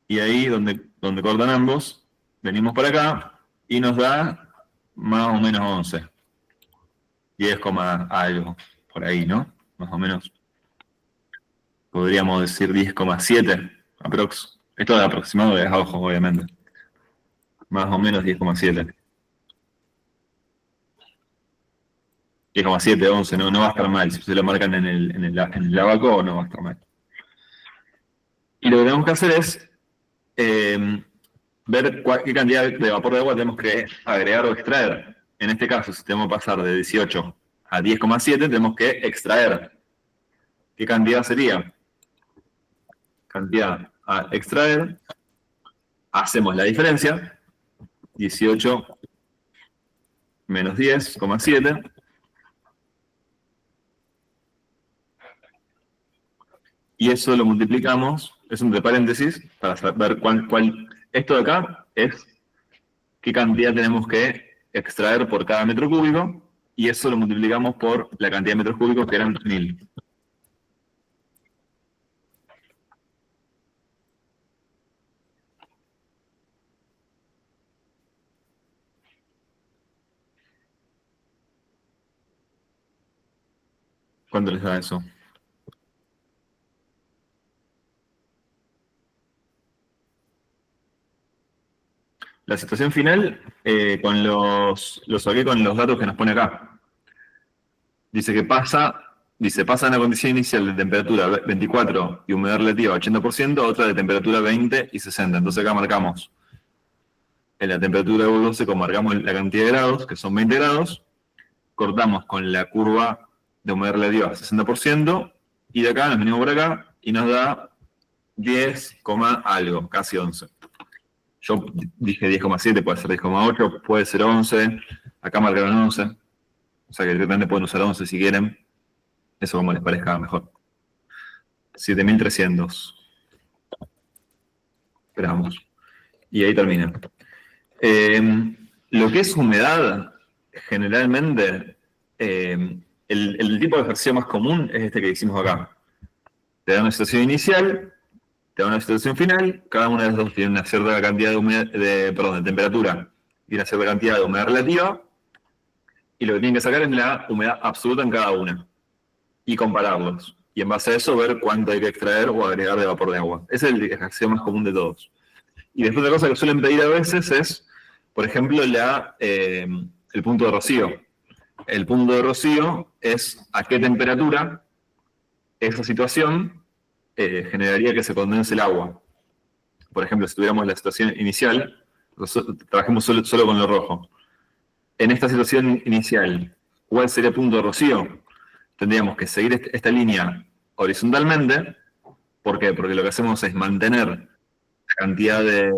Y ahí donde cortan ambos, venimos para acá y nos da más o menos 11. 10, algo, por ahí, ¿no? Más o menos. Podríamos decir 10,7 aprox. Esto de aproximado es abajo, obviamente. Más o menos 10,7. 10,7, 11, no va a estar mal. Si se lo marcan en el abaco, no va a estar mal. Y lo que tenemos que hacer es ver qué cantidad de vapor de agua tenemos que agregar o extraer. En este caso, si tenemos que pasar de 18 a 10,7, tenemos que extraer. ¿Qué cantidad sería? Cantidad a extraer. Hacemos la diferencia. 18 menos 10,7. Y eso lo multiplicamos, es entre paréntesis, para saber cuál. Esto de acá es qué cantidad tenemos que extraer por cada metro cúbico, y eso lo multiplicamos por la cantidad de metros cúbicos, que eran 1000. ¿Cuánto les da eso? La situación final, lo saqué con los datos que nos pone acá. Dice que pasa en la condición inicial de temperatura 24 y humedad relativa 80%, otra de temperatura 20 y 60. Entonces acá marcamos en la temperatura de bulbo seco, marcamos la cantidad de grados, que son 20 grados, cortamos con la curva de humedad relativa 60%, y de acá nos venimos por acá y nos da 10, algo, casi 11. Yo dije 10,7, puede ser 10,8, puede ser 11. Acá marcaron 11. O sea que directamente pueden usar 11 si quieren. Eso como les parezca mejor. 7.300. Esperamos. Y ahí termina. Lo que es humedad, generalmente, el tipo de ejercicio más común es este que hicimos acá. Te da una situación inicial, te da una situación final, cada una de las dos tiene una cierta cantidad de humedad, de temperatura y una cierta cantidad de humedad relativa, y lo que tienen que sacar es la humedad absoluta en cada una, y compararlos. Y en base a eso ver cuánto hay que extraer o agregar de vapor de agua. Ese es el ejercicio más común de todos. Y después otra cosa que suelen pedir a veces es, por ejemplo, el punto de rocío. El punto de rocío es a qué temperatura esa situación generaría que se condense el agua. Por ejemplo, si tuviéramos la situación inicial, trabajemos solo con lo rojo. En esta situación inicial, ¿cuál sería el punto de rocío? Tendríamos que seguir esta línea horizontalmente. ¿Por qué? Porque lo que hacemos es mantener la cantidad de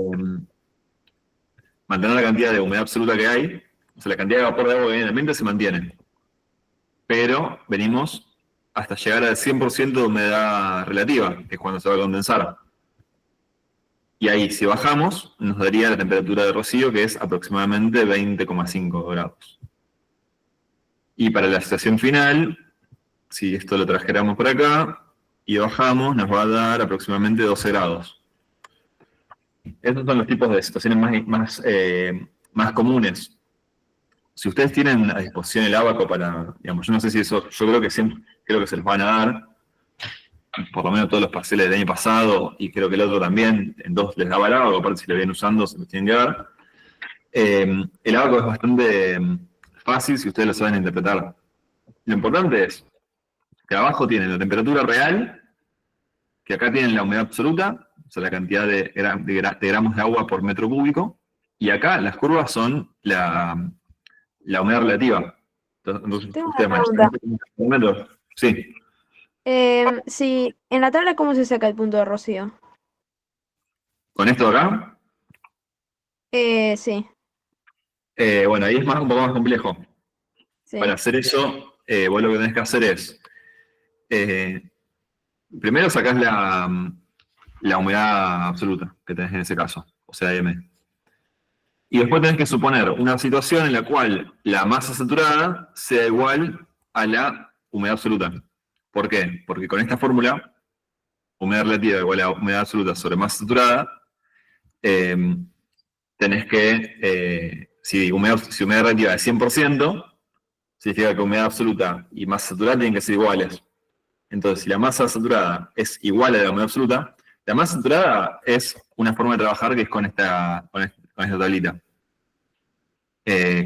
humedad absoluta que hay. O sea, la cantidad de vapor de agua que hay en el ambiente se mantiene. Pero venimos hasta llegar al 100% de humedad relativa, que es cuando se va a condensar. Y ahí, si bajamos, nos daría la temperatura de rocío, que es aproximadamente 20,5 grados. Y para la estación final, si esto lo trajéramos por acá y bajamos, nos va a dar aproximadamente 12 grados. Estos son los tipos de situaciones más comunes. Si ustedes tienen a disposición el ábaco para, digamos, yo no sé si eso, yo creo que se los van a dar, por lo menos todos los parciales del año pasado, y creo que el otro también, en dos les daba el ábaco, aparte si lo vienen usando, se los tienen que dar. El ábaco es bastante fácil si ustedes lo saben interpretar. Lo importante es que abajo tienen la temperatura real, que acá tienen la humedad absoluta, o sea, la cantidad de gramos de agua por metro cúbico, y acá las curvas son la humedad relativa. Entonces, Tengo ustedes una manejan pregunta. metros. Sí. Sí, en la tabla, ¿cómo se saca el punto de rocío? ¿Con esto de acá? Sí, Bueno, ahí es un poco más complejo. sí. Para hacer eso, vos lo que tenés que hacer es, primero sacás la humedad absoluta que tenés en ese caso, o sea, M. Y después tenés que suponer una situación en la cual la masa saturada sea igual a la humedad absoluta. ¿Por qué? Porque con esta fórmula, humedad relativa igual a humedad absoluta sobre masa saturada, tenés que, si humedad relativa es 100%, significa que humedad absoluta y masa saturada tienen que ser iguales. Entonces, si la masa saturada es igual a la humedad absoluta, la masa saturada es una forma de trabajar que es con esta tablita.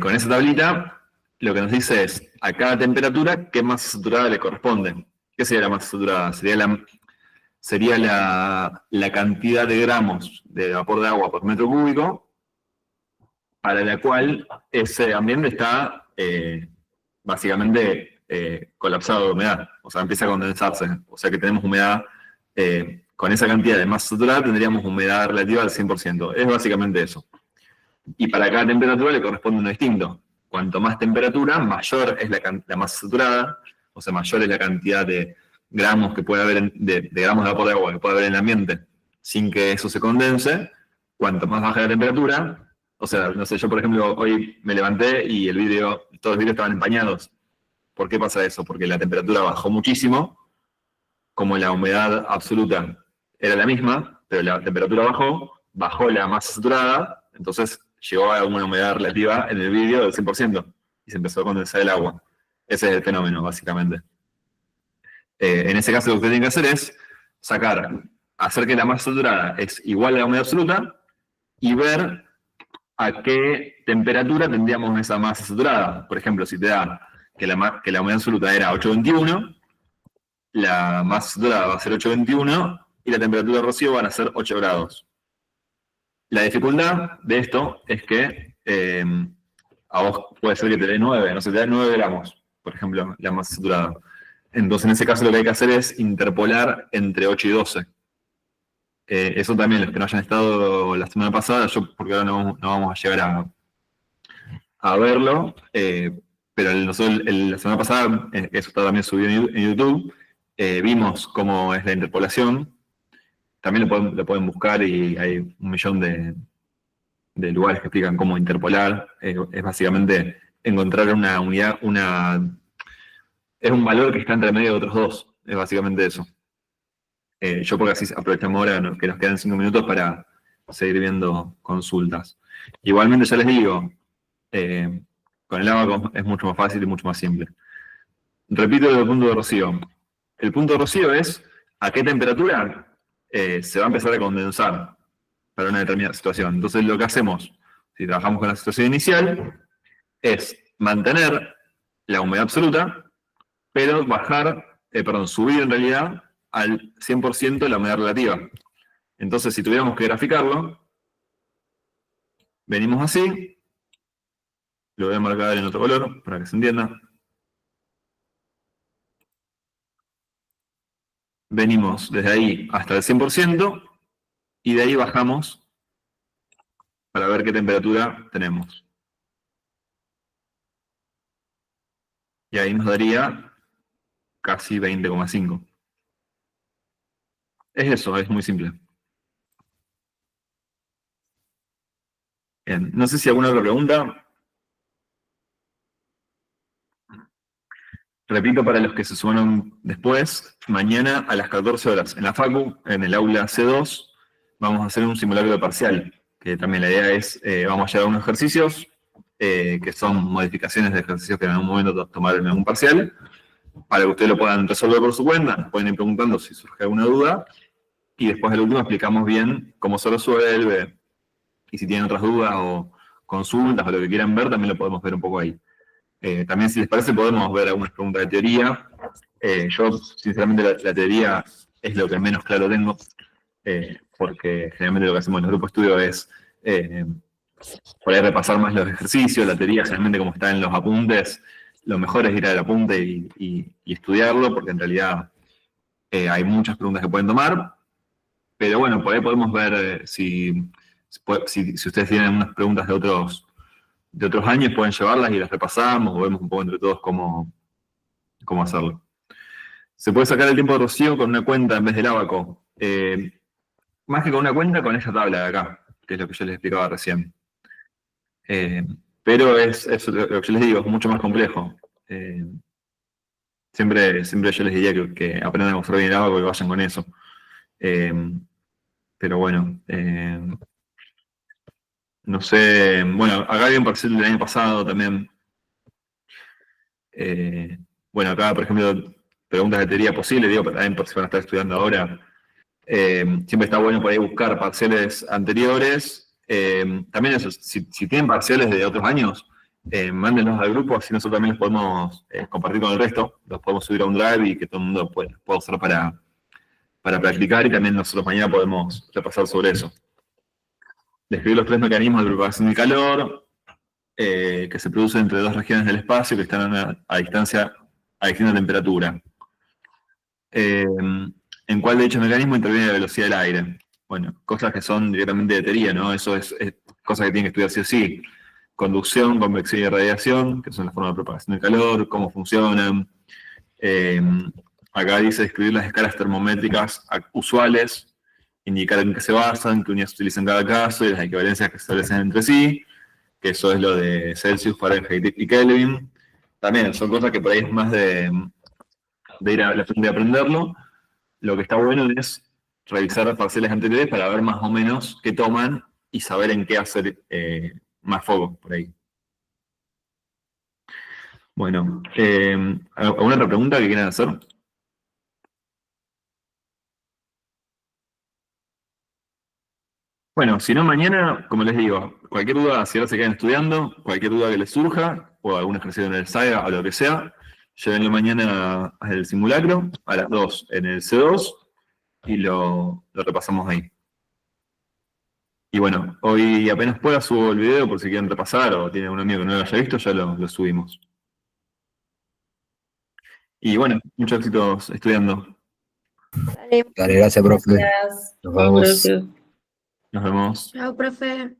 Con esa tablita, lo que nos dice es, a cada temperatura, ¿qué masa saturada le corresponde? ¿Qué sería la masa saturada? Sería la cantidad de gramos de vapor de agua por metro cúbico para la cual ese ambiente está básicamente colapsado de humedad, o sea, empieza a condensarse, o sea que tenemos humedad, con esa cantidad de masa saturada tendríamos humedad relativa al 100%, es básicamente eso. Y para cada temperatura le corresponde uno distinto. Cuanto más temperatura, mayor es la masa saturada, o sea, mayor es la cantidad de gramos que puede haber, de gramos de vapor de agua que puede haber en el ambiente, sin que eso se condense. Cuanto más baja la temperatura, o sea, no sé, yo por ejemplo hoy me levanté y todos los vidrios estaban empañados. ¿Por qué pasa eso? Porque la temperatura bajó muchísimo, como la humedad absoluta era la misma, pero la temperatura bajó la masa saturada, entonces llegó a una humedad relativa en el vidrio del 100% y se empezó a condensar el agua. Ese es el fenómeno, básicamente. En ese caso lo que usted tiene que hacer es hacer que la masa saturada es igual a la humedad absoluta y ver a qué temperatura tendríamos esa masa saturada. Por ejemplo, si te da que la humedad absoluta era 821, la masa saturada va a ser 821 y la temperatura de rocío van a ser 8 grados. La dificultad de esto es que a vos puede ser que te dé 9, no sé, te da 9 gramos, por ejemplo, la masa saturada. Entonces, en ese caso, lo que hay que hacer es interpolar entre 8 y 12. Eso también, los que no hayan estado la semana pasada, yo porque ahora no vamos a llegar a verlo, pero nosotros la semana pasada, eso está también subido en YouTube, vimos cómo es la interpolación. También lo pueden buscar y hay 1.000.000 de lugares que explican cómo interpolar. Es básicamente encontrar una unidad, es un valor que está entre medio de otros dos. Es básicamente eso. Yo porque así aprovechamos ahora que nos quedan 5 minutos para seguir viendo consultas. Igualmente ya les digo, con el abaco es mucho más fácil y mucho más simple. Repito el punto de rocío. El punto de rocío es a qué temperatura se va a empezar a condensar para una determinada situación. Entonces lo que hacemos, si trabajamos con la situación inicial, es mantener la humedad absoluta, pero subir en realidad al 100% la humedad relativa. Entonces, si tuviéramos que graficarlo, venimos así, lo voy a marcar en otro color para que se entienda. Venimos desde ahí hasta el 100% y de ahí bajamos para ver qué temperatura tenemos. Y ahí nos daría casi 20,5. Es eso, es muy simple. Bien, no sé si alguna otra pregunta. Repito para los que se sumaron después, mañana a las 14 horas en la Facu, en el aula C2, vamos a hacer un simulacro de parcial, que también la idea es, vamos a llevar unos ejercicios, que son modificaciones de ejercicios que en algún momento tomaron en algún parcial, para que ustedes lo puedan resolver por su cuenta, pueden ir preguntando si surge alguna duda, y después del último explicamos bien cómo se resuelve, y si tienen otras dudas o consultas o lo que quieran ver, también lo podemos ver un poco ahí. También, si les parece, podemos ver algunas preguntas de teoría. Yo, sinceramente, la teoría es lo que menos claro tengo, porque generalmente lo que hacemos en el grupo de estudio es por ahí repasar más los ejercicios. La teoría, generalmente, como está en los apuntes, lo mejor es ir al apunte y estudiarlo, porque en realidad hay muchas preguntas que pueden tomar. Pero bueno, por ahí podemos ver si ustedes tienen unas preguntas de otros años, pueden llevarlas y las repasamos, o vemos un poco entre todos cómo hacerlo. Se puede sacar el tiempo de rocío con una cuenta en vez del ábaco. Más que con una cuenta, con esta tabla de acá, que es lo que yo les explicaba recién. Pero es lo que yo les digo, es mucho más complejo. Siempre yo les diría que aprendan a usar bien el ábaco y vayan con eso. Pero bueno, no sé, bueno, acá hay un parcial del año pasado también. Bueno, acá, por ejemplo, preguntas de teoría posible, digo, pero también por si van a estar estudiando ahora. Siempre está bueno por ahí buscar parciales anteriores. También eso, si tienen parciales de otros años, mándenlos al grupo, así nosotros también los podemos compartir con el resto. Los podemos subir a un drive y que todo el mundo pueda usar para practicar, y también nosotros mañana podemos repasar sobre eso. Describir los 3 mecanismos de propagación del calor, que se producen entre 2 regiones del espacio que están a distinta temperatura. ¿En cuál de dichos mecanismos interviene la velocidad del aire? Bueno, cosas que son directamente de teoría, ¿no? Eso es cosas que tienen que estudiar sí o sí. Conducción, convección y radiación, que son las formas de propagación del calor, cómo funcionan. Acá dice describir las escalas termométricas usuales, indicar en qué se basan, qué unidades se utilizan en cada caso y las equivalencias que se establecen entre sí, que eso es lo de Celsius, Fahrenheit y Kelvin. También son cosas que por ahí es más de aprenderlo. Lo que está bueno es revisar parciales anteriores para ver más o menos qué toman y saber en qué hacer más foco por ahí. Bueno, ¿alguna otra pregunta que quieran hacer? Bueno, si no, mañana, como les digo, cualquier duda, si ahora se quedan estudiando, cualquier duda que les surja, o algún ejercicio en el SAIA o lo que sea, llévenlo mañana al simulacro, a las 2 en el C2, y lo repasamos ahí. Y bueno, hoy apenas pueda subo el video por si quieren repasar, o tienen un amigo que no lo haya visto, ya lo subimos. Y bueno, muchos éxitos estudiando. Dale. Dale, gracias, profe. Gracias. Nos vemos. Nos vemos. Chao, profe.